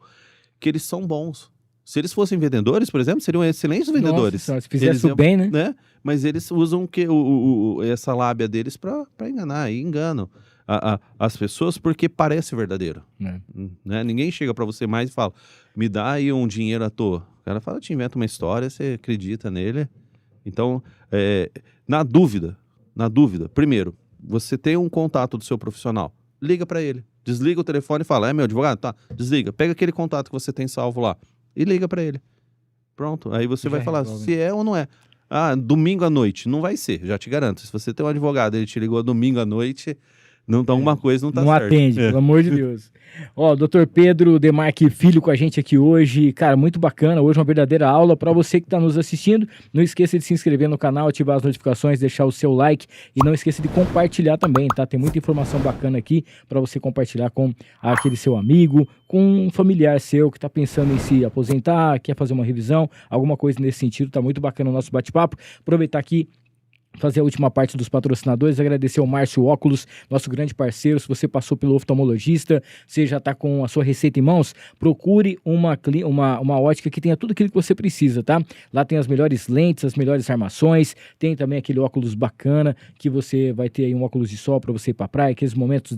que eles são bons. Se eles fossem vendedores, por exemplo, seriam excelentes vendedores. Nossa, se fizesse bem, né? Mas eles usam essa lábia deles para enganar, e enganam as pessoas porque parece verdadeiro. Né? Ninguém chega para você mais e fala, me dá aí um dinheiro à toa. O cara fala, te inventa uma história, você acredita nele. Então, na dúvida, primeiro, você tem um contato do seu profissional, liga para ele, desliga o telefone e fala, meu advogado? Tá, desliga, pega aquele contato que você tem salvo lá e liga para ele. Pronto, aí você vai falar se é ou não é. Domingo à noite, não vai ser, já te garanto. Se você tem um advogado, ele te ligou domingo à noite, não tá alguma coisa, não tá certo. Não atende, pelo amor de Deus. Ó, Dr. Pedro Demarque Filho com a gente aqui hoje. Cara, muito bacana. Hoje uma verdadeira aula para você que está nos assistindo. Não esqueça de se inscrever no canal, ativar as notificações, deixar o seu like e não esqueça de compartilhar também, tá? Tem muita informação bacana aqui para você compartilhar com aquele seu amigo, com um familiar seu que está pensando em se aposentar, quer fazer uma revisão, alguma coisa nesse sentido. Tá muito bacana o nosso bate-papo. Aproveitar aqui fazer a última parte dos patrocinadores, agradecer ao Márcio Óculos, nosso grande parceiro. Se você passou pelo oftalmologista, você já está com a sua receita em mãos, procure uma ótica que tenha tudo aquilo que você precisa, tá? Lá tem as melhores lentes, as melhores armações, tem também aquele óculos bacana, que você vai ter aí um óculos de sol para você ir para praia, aqueles momentos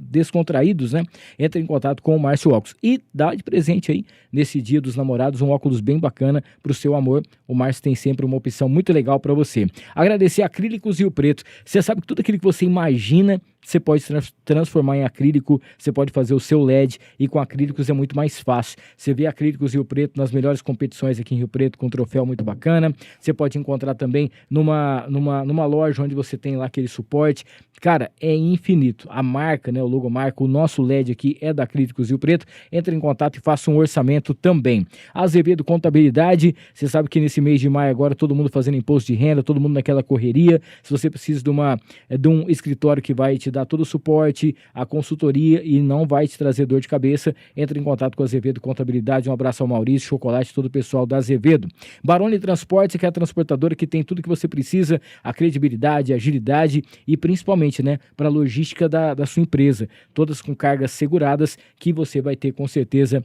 descontraídos, né? Entre em contato com o Márcio Óculos e dá de presente aí, nesse Dia dos Namorados, um óculos bem bacana para o seu amor. O Márcio tem sempre uma opção muito legal para você. Agradecer Acrílicos Rio Preto. Você sabe que tudo aquilo que você imagina, você pode transformar em acrílico, você pode fazer o seu LED e com acrílicos é muito mais fácil. Você vê Acrílicos Rio Preto nas melhores competições aqui em Rio Preto, com um troféu muito bacana. Você pode encontrar também numa loja onde você tem lá aquele suporte. Cara, é infinito. A marca, né, o logomarca, o nosso LED aqui é da Acrílicos Rio Preto. Entre em contato e faça um orçamento também. Azevedo Contabilidade, você sabe que nesse mês de maio agora todo mundo fazendo imposto de renda, todo mundo naquela correria. Se você precisa de um escritório que vai te dar todo o suporte, a consultoria e não vai te trazer dor de cabeça, entre em contato com a Azevedo Contabilidade. Um abraço ao Maurício, Chocolate, todo o pessoal da Azevedo. Baroni Transportes, que é a transportadora que tem tudo que você precisa, a credibilidade, a agilidade e principalmente, né, para a logística da sua empresa, todas com cargas seguradas que você vai ter com certeza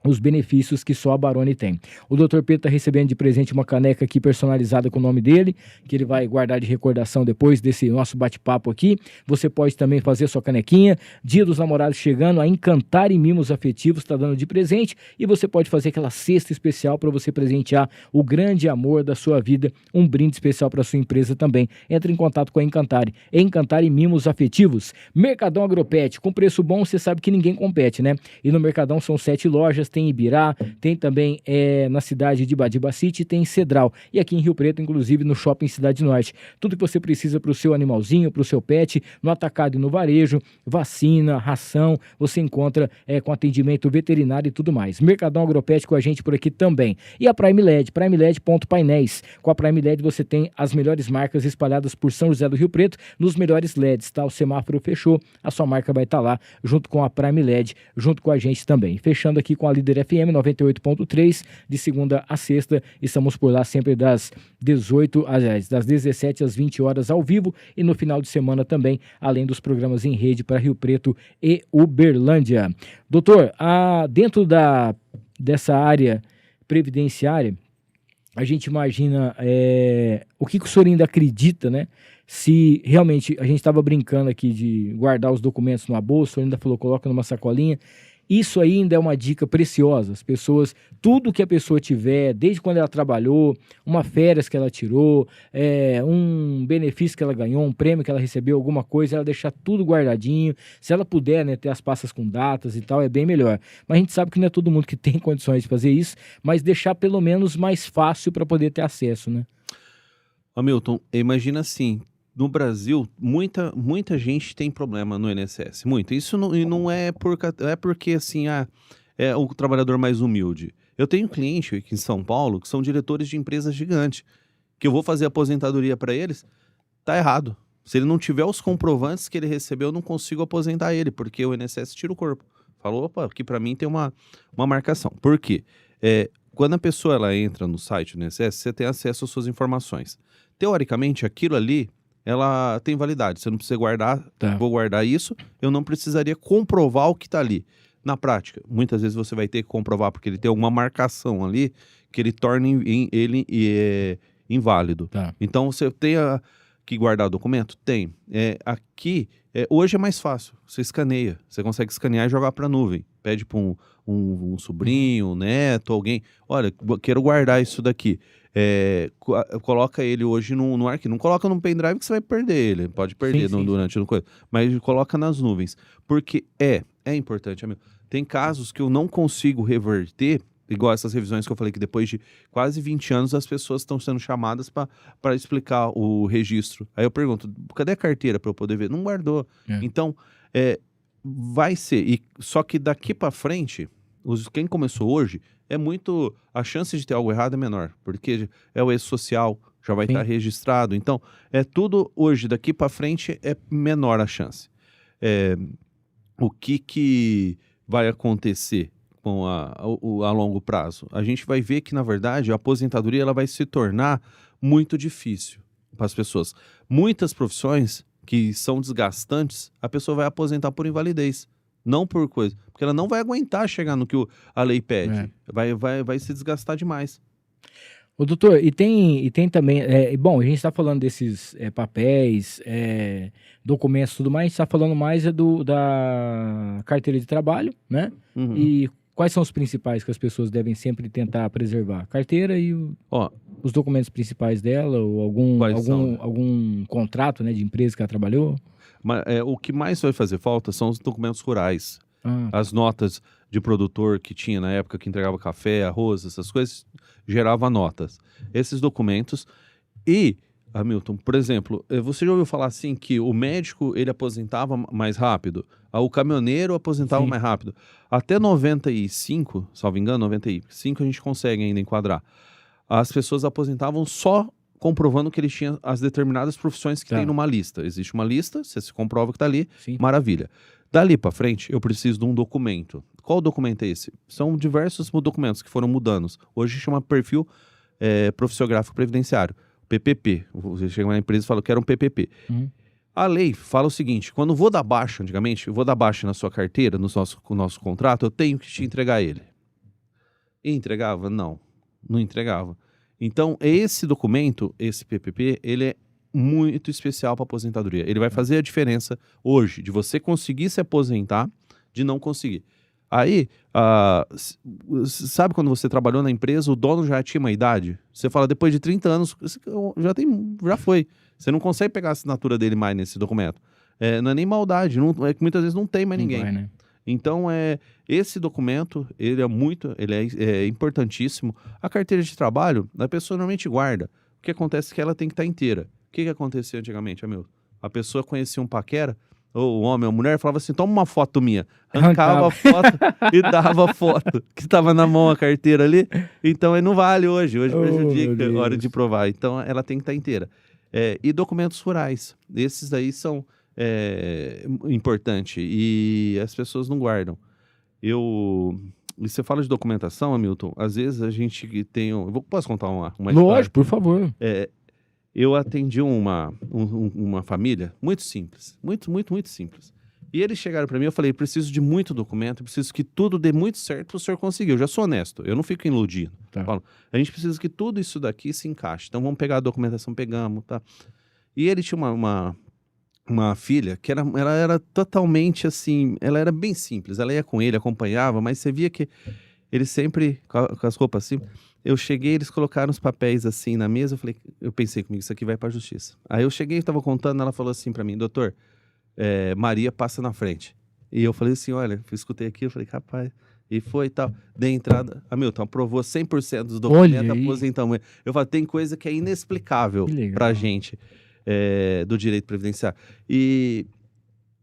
os benefícios que só a Baroni tem. O Dr. Pedro está recebendo de presente uma caneca aqui personalizada com o nome dele, que ele vai guardar de recordação depois desse nosso bate-papo aqui. Você pode também fazer sua canequinha. Dia dos Namorados chegando, a Encantar e Mimos Afetivos está dando de presente, e você pode fazer aquela cesta especial para você presentear o grande amor da sua vida, um brinde especial para sua empresa também. Entre em contato com a Encantar e Mimos Afetivos. Mercadão Agropet, com preço bom, você sabe que ninguém compete, né? E no Mercadão são 7 lojas, tem Ibirá, tem também na cidade de Badiba City, tem Cedral, e aqui em Rio Preto, inclusive no Shopping Cidade Norte. Tudo que você precisa para o seu animalzinho, para o seu pet, no atacado e no varejo, vacina, ração, você encontra com atendimento veterinário e tudo mais. Mercadão Agropet com a gente por aqui também. E a Prime LED, PrimeLED.painéis. Com a Prime LED você tem as melhores marcas espalhadas por São José do Rio Preto, nos melhores LEDs, tá? O semáforo fechou, a sua marca vai estar lá, junto com a Prime LED, junto com a gente também. Fechando aqui com a Líder FM 98.3, de segunda a sexta, estamos por lá sempre das 17 às 20 horas ao vivo, e no final de semana também, além dos programas em rede para Rio Preto e Uberlândia. Doutor, dentro dessa área previdenciária, a gente imagina o que o senhor ainda acredita, né? Se realmente, a gente estava brincando aqui de guardar os documentos numa bolsa, o senhor ainda falou, coloca numa sacolinha. Isso ainda é uma dica preciosa. As pessoas, tudo que a pessoa tiver, desde quando ela trabalhou, uma férias que ela tirou, um benefício que ela ganhou, um prêmio que ela recebeu, alguma coisa, ela deixar tudo guardadinho. Se ela puder, né, ter as pastas com datas e tal, é bem melhor. Mas a gente sabe que não é todo mundo que tem condições de fazer isso, mas deixar pelo menos mais fácil para poder ter acesso, né? Hamilton, imagina assim, no Brasil, muita gente tem problema no INSS, muito. Isso não é porque, assim, é o trabalhador mais humilde. Eu tenho cliente aqui em São Paulo que são diretores de empresas gigantes, que eu vou fazer aposentadoria para eles, tá errado. Se ele não tiver os comprovantes que ele recebeu, eu não consigo aposentar ele, porque o INSS tira o corpo. Falou, opa, aqui para mim tem uma marcação. Por quê? Quando a pessoa ela entra no site do INSS, você tem acesso às suas informações. Teoricamente, aquilo ali, ela tem validade, você não precisa guardar, vou guardar isso, eu não precisaria comprovar o que está ali. Na prática, muitas vezes você vai ter que comprovar, porque ele tem alguma marcação ali, que ele torna ele inválido. Então, você tem que guardar o documento? Tem. Aqui, hoje é mais fácil, você escaneia, você consegue escanear e jogar para a nuvem. Pede para um sobrinho, um neto, alguém, olha, quero guardar isso daqui. Coloca ele hoje no arquivo. Não coloca num pendrive que você vai perder ele. Pode perder durante a coisa. Mas coloca nas nuvens. Porque é importante, amigo. Tem casos que eu não consigo reverter, igual essas revisões que eu falei, que depois de quase 20 anos as pessoas estão sendo chamadas para explicar o registro. Aí eu pergunto, cadê a carteira para eu poder ver? Não guardou. Então, vai ser. Só que daqui para frente, quem começou hoje, a chance de ter algo errado é menor, porque é o ex-social, já vai estar registrado. Então, tudo hoje, daqui para frente, é menor a chance. O que vai acontecer a longo prazo? A gente vai ver que, na verdade, a aposentadoria ela vai se tornar muito difícil. as pessoas. Muitas profissões que são desgastantes, a pessoa vai aposentar por invalidez, não por coisa. Porque ela não vai aguentar chegar no que a lei pede. Vai se desgastar demais. Ô, doutor, e tem também, bom, a gente está falando desses papéis, documentos e tudo mais, a gente está falando mais da carteira de trabalho, né? Uhum. E quais são os principais que as pessoas devem sempre tentar preservar? Carteira e os documentos principais dela, ou algum contrato, né, de empresa que ela trabalhou? Mas, o que mais vai fazer falta são os documentos rurais. As notas de produtor que tinha na época, que entregava café, arroz, essas coisas, gerava notas. Esses documentos. E, Hamilton, por exemplo, você já ouviu falar assim que o médico ele aposentava mais rápido? O caminhoneiro aposentava mais rápido. Até 95, salvo engano, 95 a gente consegue ainda enquadrar. As pessoas aposentavam só comprovando que eles tinham as determinadas profissões que tem numa lista. Existe uma lista, você se comprova que está ali, maravilha. Dali para frente, eu preciso de um documento. Qual documento é esse? São diversos documentos que foram mudando. Hoje chama perfil profissiográfico previdenciário, PPP. Você chega na empresa e fala, eu quero um PPP. A lei fala o seguinte, quando eu vou dar baixa, antigamente, eu vou dar baixa na sua carteira, no nosso contrato, eu tenho que te entregar ele. E entregava? Não entregava. Então, esse documento, esse PPP, ele é muito especial para aposentadoria. Ele vai fazer a diferença hoje de você conseguir se aposentar, de não conseguir. Aí, sabe quando você trabalhou na empresa, o dono já tinha uma idade? Você fala, depois de 30 anos, já foi. Você não consegue pegar a assinatura dele mais nesse documento. Não é nem maldade, é que muitas vezes não tem mais ninguém. Vai, né? Então, esse documento, ele é importantíssimo. A carteira de trabalho, a pessoa normalmente guarda. O que acontece é que ela tem que estar inteira. O que acontecia antigamente, Hamilton? A pessoa conhecia um paquera, ou um homem ou mulher, falava assim, toma uma foto minha. Arrancava a foto e dava a foto que estava na mão a carteira ali. Então, ele não vale hoje prejudica a hora de provar. Então, ela tem que estar inteira. E documentos rurais. Esses daí são importantes e as pessoas não guardam. E você fala de documentação, Hamilton, às vezes a gente tem... Posso contar uma história? Lógico, por favor. Eu atendi uma família muito simples, muito simples. E eles chegaram para mim, eu falei, preciso de muito documento, preciso que tudo dê muito certo para o senhor conseguir. Eu já sou honesto, eu não fico iludido. Falo, a gente precisa que tudo isso daqui se encaixe. Então vamos pegar a documentação, pegamos, tá? E ele tinha uma filha que ela era totalmente assim, ela era bem simples. Ela ia com ele, acompanhava, mas você via que ele sempre, com as roupas assim... Eu cheguei, eles colocaram os papéis assim na mesa, eu pensei comigo, isso aqui vai pra justiça. Aí eu cheguei, estava contando, ela falou assim pra mim, doutor, Maria passa na frente. E eu falei assim, olha, eu escutei aqui, eu falei, rapaz, e foi e tal. Dei entrada, Hamilton, aprovou 100% dos documentos, aposentamos. Eu falei, tem coisa que é inexplicável pra gente do direito previdenciário. E,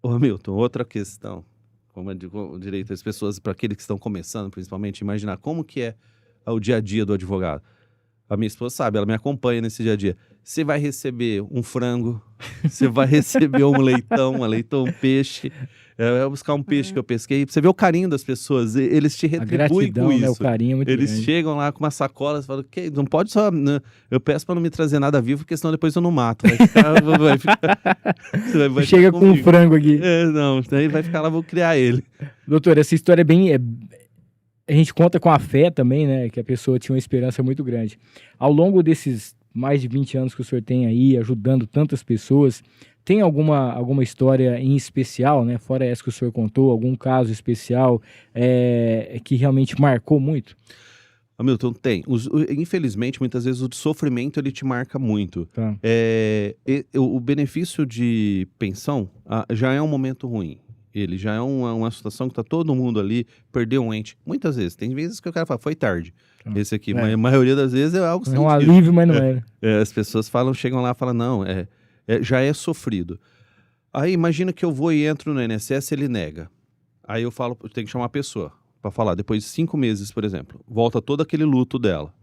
Hamilton, outra questão, como é o direito das pessoas, para aqueles que estão começando, principalmente, imaginar como que é o dia a dia do advogado. A minha esposa sabe, ela me acompanha nesse dia a dia. Você vai receber um frango, você vai receber um leitão, um peixe. Eu vou buscar um peixe que eu pesquei. Você vê o carinho das pessoas, eles te retribuem com isso. Né, o carinho é muito eles grande. chegam lá com uma sacola e falam, não pode só... Não, eu peço para não me trazer nada vivo, porque senão depois eu não mato. Vai chega com um frango aqui. Não, daí vai ficar lá, vou criar ele. Doutor, essa história é bem... A gente conta com a fé também, né? Que a pessoa tinha uma esperança muito grande. Ao longo desses mais de 20 anos que o senhor tem aí, ajudando tantas pessoas, tem alguma história em especial, né? Fora essa que o senhor contou, algum caso especial que realmente marcou muito? Hamilton, tem. Infelizmente, muitas vezes o sofrimento ele te marca muito. Tá. O benefício de pensão já é um momento ruim. Ele já é uma situação que tá todo mundo ali, perdeu um ente. Muitas vezes, tem vezes que o cara fala, foi tarde. Esse aqui, mas a maioria das vezes é algo sentido. É um alívio, mas não é. As pessoas chegam lá e falam, não, já é sofrido. Aí imagina que eu vou e entro no INSS, ele nega. Aí eu falo, tem que chamar a pessoa para falar. Depois de 5 meses, por exemplo, volta todo aquele luto dela.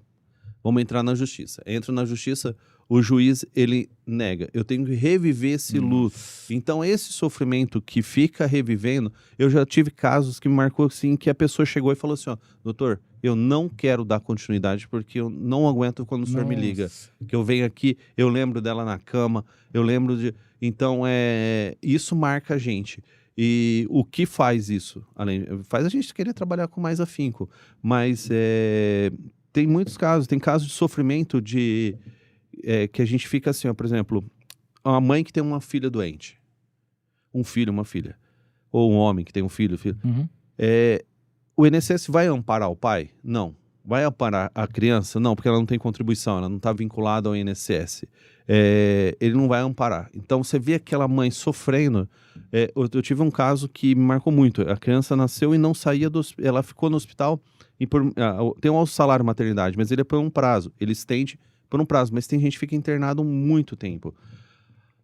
Vamos entrar na justiça. Entro na justiça, o juiz, ele nega. Eu tenho que reviver esse luto. Então, esse sofrimento que fica revivendo, eu já tive casos que me marcou assim, que a pessoa chegou e falou assim, ó, doutor, eu não quero dar continuidade porque eu não aguento quando o senhor me liga. Que eu venho aqui, eu lembro dela na cama, eu lembro de... Então, isso marca a gente. E o que faz isso? Faz a gente querer trabalhar com mais afinco. Mas tem muitos casos, tem casos de sofrimento que a gente fica assim, ó, por exemplo, uma mãe que tem uma filha doente, um filho, uma filha, ou um homem que tem um filho. Uhum. O INSS vai amparar o pai? Não. Vai amparar a criança? Não, porque ela não tem contribuição, ela não está vinculada ao INSS. Ele não vai amparar. Então, você vê aquela mãe sofrendo. Eu tive um caso que me marcou muito. A criança nasceu e não saía ela ficou no hospital e tem um salário maternidade, mas ele é por um prazo. Ele estende por um prazo, mas tem gente que fica internado muito tempo.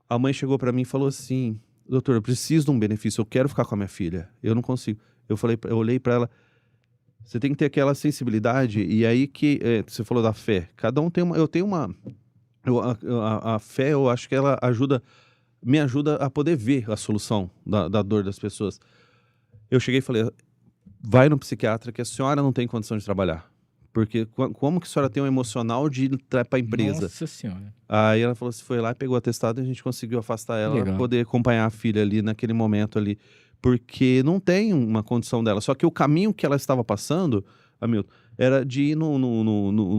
A mãe chegou para mim e falou assim, doutor, eu preciso de um benefício, eu quero ficar com a minha filha, eu não consigo. Eu olhei para ela, você tem que ter aquela sensibilidade, e aí que você falou da fé, cada um tem uma, a fé, eu acho que ela me ajuda a poder ver a solução da dor das pessoas. Eu cheguei e falei, vai no psiquiatra que a senhora não tem condição de trabalhar. Porque como que a senhora tem um emocional de ir para a empresa? Nossa Senhora. Aí ela falou assim, foi lá, pegou o atestado e a gente conseguiu afastar ela para poder acompanhar a filha ali naquele momento ali. Porque não tem uma condição dela. Só que o caminho que ela estava passando, Hamilton, era de ir no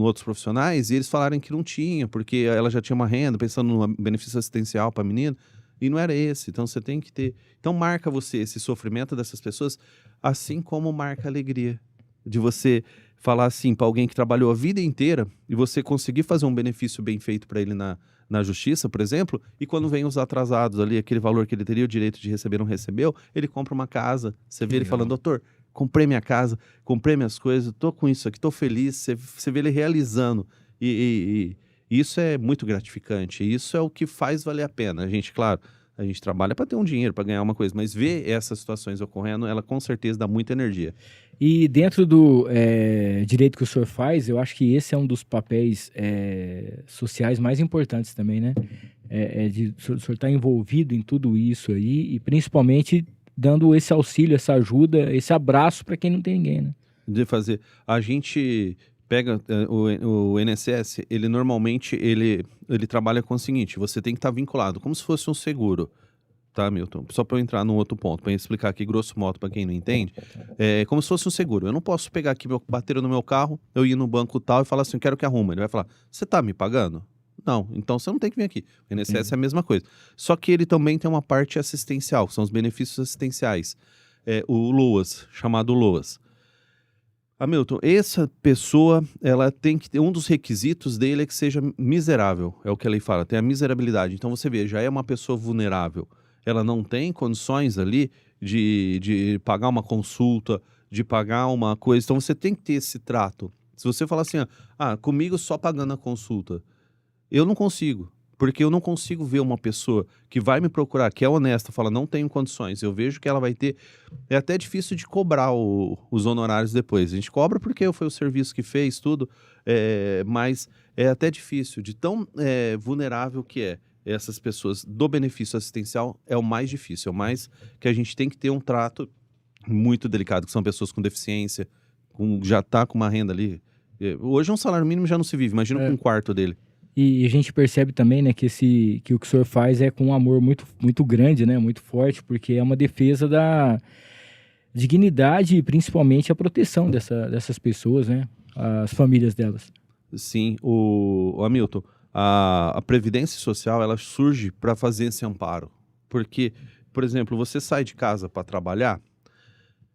outros profissionais e eles falaram que não tinha, porque ela já tinha uma renda, pensando no benefício assistencial para a menina, e não era esse. Então você tem que ter... Então marca você esse sofrimento dessas pessoas, assim como marca a alegria de você falar assim para alguém que trabalhou a vida inteira e você conseguir fazer um benefício bem feito para ele na justiça, por exemplo, e quando vem os atrasados ali, aquele valor que ele teria o direito de receber, não recebeu, ele compra uma casa. Você vê ele falando, doutor, comprei minha casa, comprei minhas coisas, tô com isso aqui, tô feliz. Você vê ele realizando. E isso é muito gratificante. Isso é o que faz valer a pena. A gente, claro, a gente trabalha para ter um dinheiro, para ganhar uma coisa, mas ver essas situações ocorrendo, ela com certeza dá muita energia. E dentro do direito que o senhor faz, eu acho que esse é um dos papéis sociais mais importantes também, né? O senhor está envolvido em tudo isso aí e principalmente dando esse auxílio, essa ajuda, esse abraço para quem não tem ninguém, né? De fazer. A gente pega o INSS, ele normalmente ele trabalha com o seguinte, você tem que estar vinculado, como se fosse um seguro. Tá, Milton? Só para eu entrar num outro ponto, para explicar aqui grosso modo para quem não entende, como se fosse um seguro. Eu não posso pegar aqui, bater no meu carro, eu ir no banco tal e falar assim, eu quero que arruma. Ele vai falar, você tá me pagando? Não, então você não tem que vir aqui. O INSS é a mesma coisa. Só que ele também tem uma parte assistencial, que são os benefícios assistenciais. O LOAS, chamado LOAS. Hamilton, essa pessoa, ela tem que ter, um dos requisitos dele é que seja miserável, é o que a lei fala, tem a miserabilidade. Então você vê, já é uma pessoa vulnerável. Ela não tem condições ali de pagar uma consulta, de pagar uma coisa. Então você tem que ter esse trato. Se você falar assim, comigo só pagando a consulta, eu não consigo. Porque eu não consigo ver uma pessoa que vai me procurar, que é honesta, fala, não tenho condições. Eu vejo que ela vai ter... É até difícil de cobrar os honorários depois. A gente cobra porque foi o serviço que fez, tudo. Mas é até difícil, de tão vulnerável que é. Essas pessoas do benefício assistencial é o mais difícil, é o mais que a gente tem que ter um trato muito delicado, que são pessoas com deficiência, já tá com uma renda ali. Hoje um salário mínimo já não se vive, imagina com um quarto dele. E a gente percebe também, né, que o que o senhor faz é com um amor muito, muito grande, né, muito forte, porque é uma defesa da dignidade e principalmente a proteção dessas pessoas, né, as famílias delas. Sim, o Hamilton, a Previdência Social, ela surge para fazer esse amparo. Porque, por exemplo, você sai de casa para trabalhar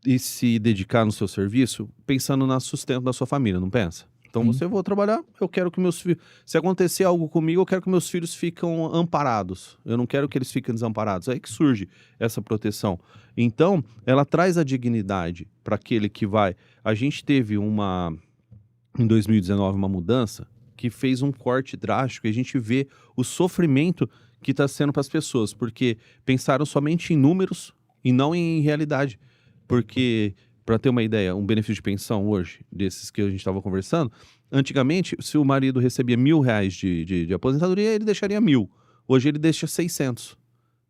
e se dedicar no seu serviço pensando no sustento da sua família, não pensa? Então você vou trabalhar, eu quero que meus filhos... Se acontecer algo comigo, eu quero que meus filhos fiquem amparados. Eu não quero que eles fiquem desamparados. É aí que surge essa proteção. Então, ela traz a dignidade para aquele que vai... A gente teve em 2019, uma mudança que fez um corte drástico e a gente vê o sofrimento que está sendo para as pessoas, porque pensaram somente em números e não em realidade. Porque, para ter uma ideia, um benefício de pensão hoje, desses que a gente estava conversando, Antigamente, se o marido recebia R$1.000 de aposentadoria, ele deixaria 1.000. Hoje ele deixa 600.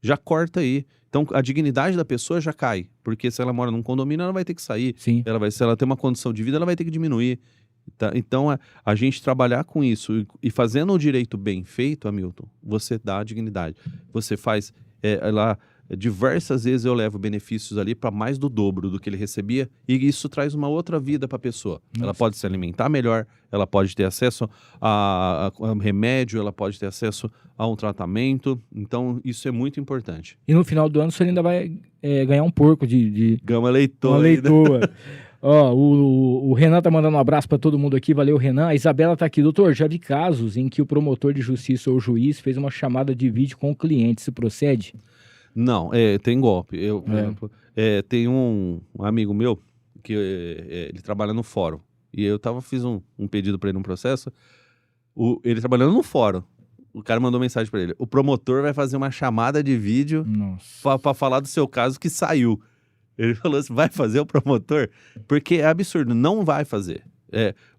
Já corta aí. Então a dignidade da pessoa já cai. Porque se ela mora num condomínio, ela vai ter que sair. Sim. Se ela tem uma condição de vida, ela vai ter que diminuir. Tá? Então a gente trabalhar com isso e fazendo o direito bem feito, Hamilton, você dá a dignidade. Você faz lá. Diversas vezes eu levo benefícios ali para mais do dobro do que ele recebia e isso traz uma outra vida para a pessoa. Nossa. Ela pode se alimentar melhor, ela pode ter acesso a remédio, ela pode ter acesso a um tratamento. Então, isso é muito importante. E no final do ano, você ainda vai ganhar um porco de Gama leitoa. uma leitoa. Ó, o Renan tá mandando um abraço para todo mundo aqui. Valeu, Renan. A Isabela tá aqui. Doutor, já vi casos em que o promotor de justiça ou o juiz fez uma chamada de vídeo com o cliente. Se procede? Não, tem golpe. Por exemplo, tem um amigo meu que ele trabalha no fórum. E eu fiz um pedido para ele num processo. Ele trabalhando no fórum. O cara mandou mensagem para ele. O promotor vai fazer uma chamada de vídeo para falar do seu caso que saiu. Ele falou assim, vai fazer o promotor? Porque é absurdo, não vai fazer.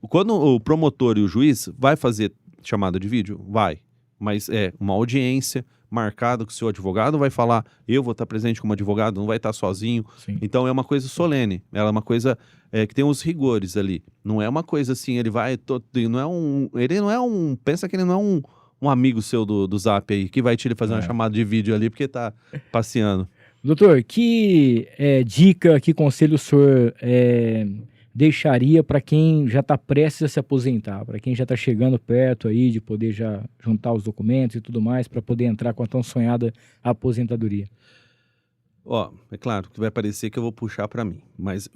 Quando o promotor e o juiz vai fazer chamada de vídeo, vai. Mas é uma audiência marcado que o seu advogado vai falar, eu vou estar presente como advogado, não vai estar sozinho. Sim. Então é uma coisa solene, ela é uma coisa que tem os rigores ali. Não é uma coisa assim, ele não é um, pensa que ele não é um amigo seu do Zap aí, que vai te fazer uma chamada de vídeo ali porque tá passeando. Doutor, que dica, que conselho o senhor deixaria para quem já está prestes a se aposentar, para quem já está chegando perto aí de poder já juntar os documentos e tudo mais para poder entrar com a tão sonhada aposentadoria? É claro que vai parecer que eu vou puxar para mim, mas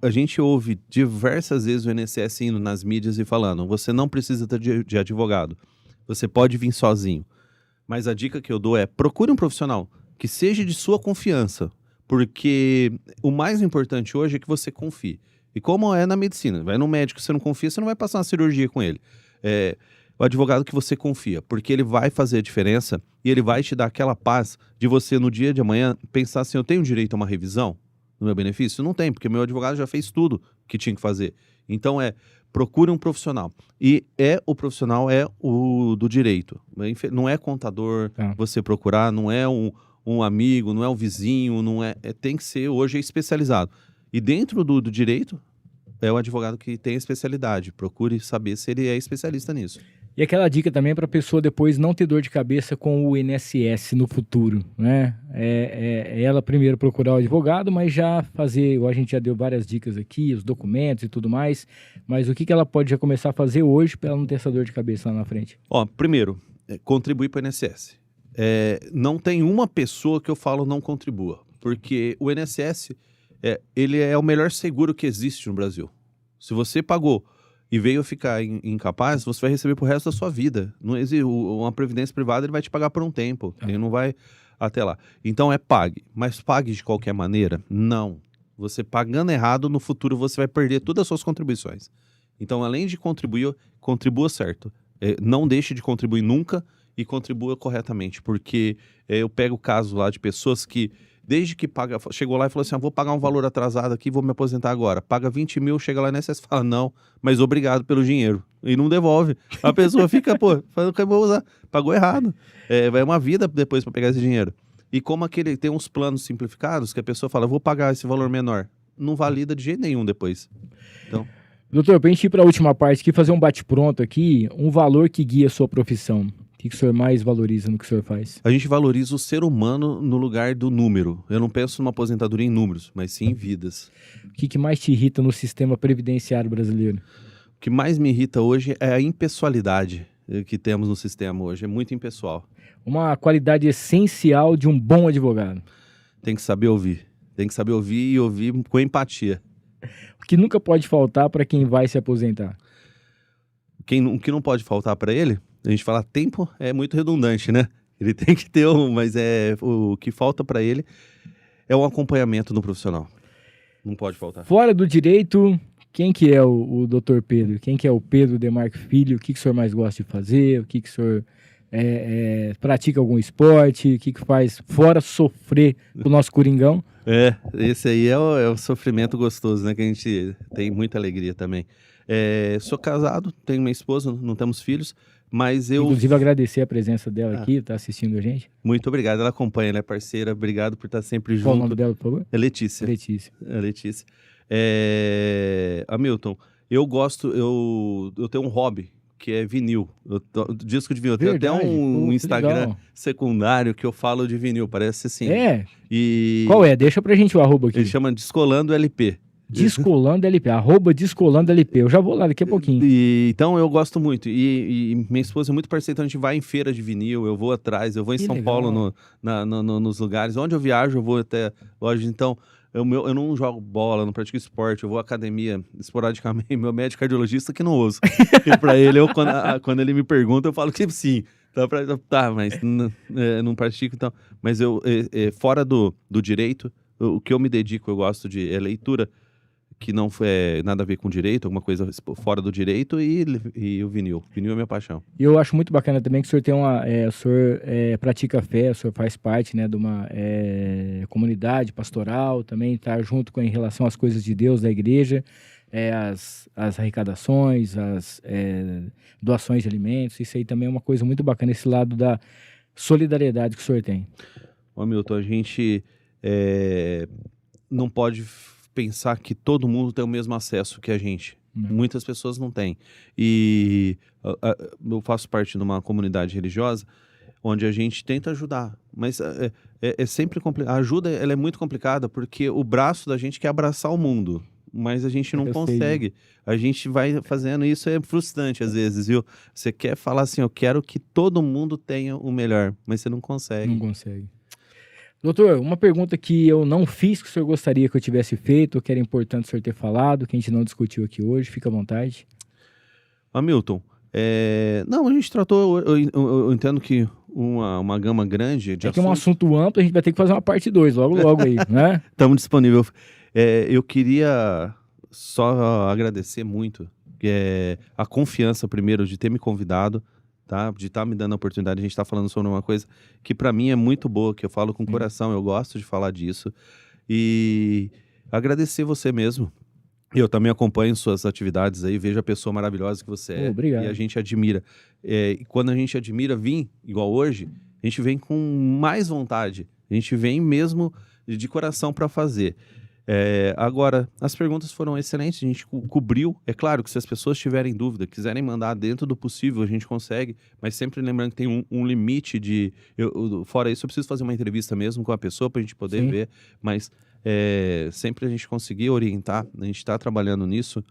a gente ouve diversas vezes o INSS indo nas mídias e falando, você não precisa de advogado, você pode vir sozinho, mas a dica que eu dou é procure um profissional que seja de sua confiança, porque o mais importante hoje é que você confie. E como é na medicina, vai no médico, você não confia, você não vai passar uma cirurgia com ele. O advogado que você confia, porque ele vai fazer a diferença e ele vai te dar aquela paz de você no dia de amanhã pensar assim, eu tenho direito a uma revisão no meu benefício? Não tem, porque meu advogado já fez tudo que tinha que fazer. Então procure um profissional. E o profissional é o do direito. Não é contador, você procurar, não é um amigo, não é um vizinho, tem que ser hoje especializado. E dentro do direito, é o advogado que tem especialidade. Procure saber se ele é especialista nisso. E aquela dica também para a pessoa depois não ter dor de cabeça com o INSS no futuro, né? Ela primeiro procurar o advogado, mas já fazer, igual a gente já deu várias dicas aqui, os documentos e tudo mais, mas o que ela pode já começar a fazer hoje para ela não ter essa dor de cabeça lá na frente? Primeiro, contribuir para o INSS. Não tem uma pessoa que eu falo não contribua, porque o INSS ele é o melhor seguro que existe no Brasil. Se você pagou e veio ficar incapaz, você vai receber pro resto da sua vida. Não existe, uma previdência privada ele vai te pagar por um tempo, ele não vai até lá. Então pague, mas pague de qualquer maneira? Não. Você pagando errado, no futuro você vai perder todas as suas contribuições. Então, além de contribuir, contribua certo. Não deixe de contribuir nunca e contribua corretamente, porque eu pego o caso lá de pessoas que, desde que chegou lá e falou assim, vou pagar um valor atrasado aqui, vou me aposentar agora. Paga 20 mil, chega lá e INSS fala, não, mas obrigado pelo dinheiro. E não devolve. A pessoa fica, fala que eu vou usar. Pagou errado. Vai uma vida depois para pegar esse dinheiro. E como tem uns planos simplificados que a pessoa fala, vou pagar esse valor menor. Não valida de jeito nenhum depois. Então... Doutor, para a gente ir para a última parte aqui, fazer um bate-pronto aqui, um valor que guia a sua profissão. O que o senhor mais valoriza no que o senhor faz? A gente valoriza o ser humano no lugar do número. Eu não penso numa aposentadoria em números, mas sim em vidas. O que mais te irrita no sistema previdenciário brasileiro? O que mais me irrita hoje é a impessoalidade que temos no sistema hoje. É muito impessoal. Uma qualidade essencial de um bom advogado. Tem que saber ouvir. Tem que saber ouvir e ouvir com empatia. O que nunca pode faltar para quem vai se aposentar? O que não pode faltar para ele? A gente fala tempo é muito redundante, né? Ele tem que ter mas o que falta para ele é um acompanhamento no profissional. Não pode faltar. Fora do direito, quem que é o Dr. Pedro? Quem que é o Pedro Demarque Filho? O que o senhor mais gosta de fazer? O que o senhor pratica algum esporte? O que faz fora sofrer com o nosso Coringão? Esse aí é o sofrimento gostoso, né? Que a gente tem muita alegria também. Sou casado, tenho minha esposa, não temos filhos, mas eu... Inclusive, agradecer a presença dela aqui, tá assistindo a gente. Muito obrigado, ela acompanha, ela é parceira, obrigado por estar sempre junto. Qual o nome dela, por favor? É Letícia. Letícia. Hamilton, eu tenho um hobby, que é vinil. Disco de vinil. Tem até um Instagram legal. Secundário que eu falo de vinil, parece assim. Qual é? Deixa pra gente o arroba aqui. Ele chama Descolando LP. Descolando LP, @Descolando LP. Eu já vou lá daqui a pouquinho. Então eu gosto muito. E minha esposa é muito parceira, então a gente vai em feira de vinil, eu vou atrás, eu vou em São Paulo nos lugares. Onde eu viajo, eu vou até lojas. Então, eu não jogo bola, não pratico esporte, eu vou à academia esporadicamente. Meu médico cardiologista que não ouço. E pra ele, quando ele me pergunta, eu falo que sim. Mas não pratico, então. Mas fora do direito, o que eu me dedico, eu gosto de leitura, que não foi nada a ver com direito, alguma coisa fora do direito, e o vinil. Vinil é minha paixão. E eu acho muito bacana também que o senhor tem o senhor pratica fé, o senhor faz parte, né, de uma comunidade pastoral, também está junto em relação às coisas de Deus, da igreja, as arrecadações, as doações de alimentos. Isso aí também é uma coisa muito bacana, esse lado da solidariedade que o senhor tem. Ô Milton, a gente não pode pensar que todo mundo tem o mesmo acesso que a gente. Muitas pessoas não têm. E eu faço parte de uma comunidade religiosa onde a gente tenta ajudar, mas é sempre complicado. A ajuda ela é muito complicada porque o braço da gente quer abraçar o mundo, mas a gente não consegue. A gente vai fazendo isso, é frustrante às vezes, viu? Você quer falar assim, eu quero que todo mundo tenha o melhor, mas você não consegue. Não consegue. Doutor, uma pergunta que eu não fiz, que o senhor gostaria que eu tivesse feito, que era importante o senhor ter falado, que a gente não discutiu aqui hoje, fica à vontade. Hamilton, não, a gente tratou, eu entendo que uma gama grande de assuntos. É que é um assunto amplo, a gente vai ter que fazer uma parte 2 logo aí, né? Estamos disponíveis. Eu queria só agradecer muito a confiança, primeiro, de ter me convidado, tá? De estar me dando a oportunidade. A gente está falando sobre uma coisa que para mim é muito boa, que eu falo com o coração, eu gosto de falar disso. E agradecer você mesmo. Eu também acompanho suas atividades aí, vejo a pessoa maravilhosa que você é. Obrigado. E a gente admira. E quando a gente admira, igual hoje, a gente vem com mais vontade. A gente vem mesmo de coração para fazer. Agora, as perguntas foram excelentes, a gente cobriu. É claro que se as pessoas tiverem dúvida, quiserem mandar dentro do possível, a gente consegue, mas sempre lembrando que tem um limite de... fora isso, eu preciso fazer uma entrevista mesmo com a pessoa para a gente poder ver, mas sempre a gente conseguir orientar, a gente está trabalhando nisso,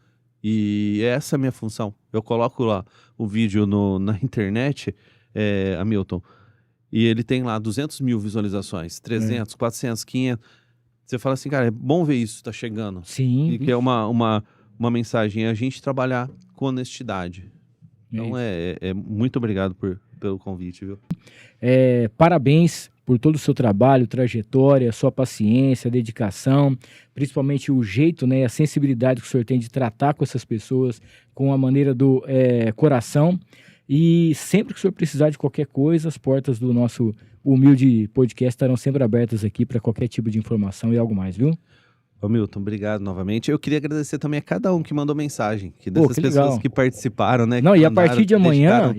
e essa é a minha função. Eu coloco lá o vídeo na internet, Hamilton, e ele tem lá 200 mil visualizações, 300, 400, 500... Você fala assim, cara, é bom ver isso, tá chegando. Sim. E que é uma mensagem, a gente trabalhar com honestidade. Então, muito obrigado pelo convite, viu? Parabéns por todo o seu trabalho, trajetória, sua paciência, dedicação, principalmente o jeito, né, a sensibilidade que o senhor tem de tratar com essas pessoas, com a maneira do coração. E sempre que o senhor precisar de qualquer coisa, as portas do nosso humilde podcast estarão sempre abertas aqui para qualquer tipo de informação e algo mais, viu? Ô Milton, obrigado novamente. Eu queria agradecer também a cada um que mandou mensagem, dessas pessoas que participaram, né? Não, e a partir de amanhã,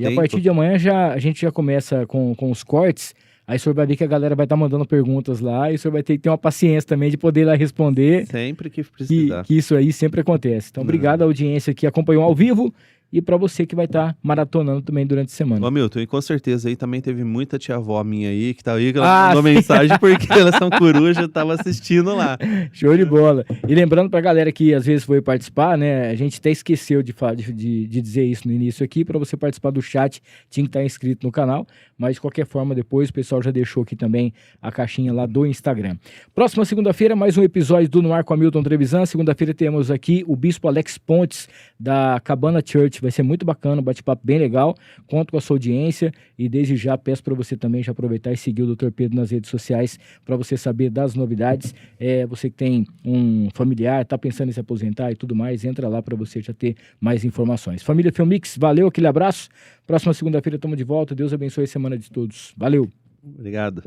a gente já começa com os cortes. Aí o senhor vai ver que a galera vai estar mandando perguntas lá e o senhor vai ter que ter uma paciência também de poder ir lá responder. Sempre que precisar. Que isso aí sempre acontece. Então, obrigado à audiência que acompanhou ao vivo. E para você que vai estar maratonando também durante a semana. Ô Milton, e com certeza aí também teve muita tia-avó minha aí, que tá aí, que ela mandou mensagem porque elas são corujas, eu tava assistindo lá. Show de bola. E lembrando pra galera que às vezes foi participar, né, a gente até esqueceu de dizer isso no início aqui, para você participar do chat, tinha que estar inscrito no canal, mas de qualquer forma depois o pessoal já deixou aqui também a caixinha lá do Instagram. Próxima segunda-feira, mais um episódio do No Ar com Hamilton Trevisan. Segunda-feira temos aqui o Bispo Alex Pontes, da Cabana Church. Vai ser muito bacana, um bate-papo bem legal. Conto com a sua audiência e desde já peço para você também já aproveitar e seguir o Dr. Pedro nas redes sociais para você saber das novidades. Você que tem um familiar, está pensando em se aposentar e tudo mais, entra lá para você já ter mais informações. Família Filmix, valeu, aquele abraço. Próxima segunda-feira estamos de volta. Deus abençoe a semana de todos. Valeu. Obrigado.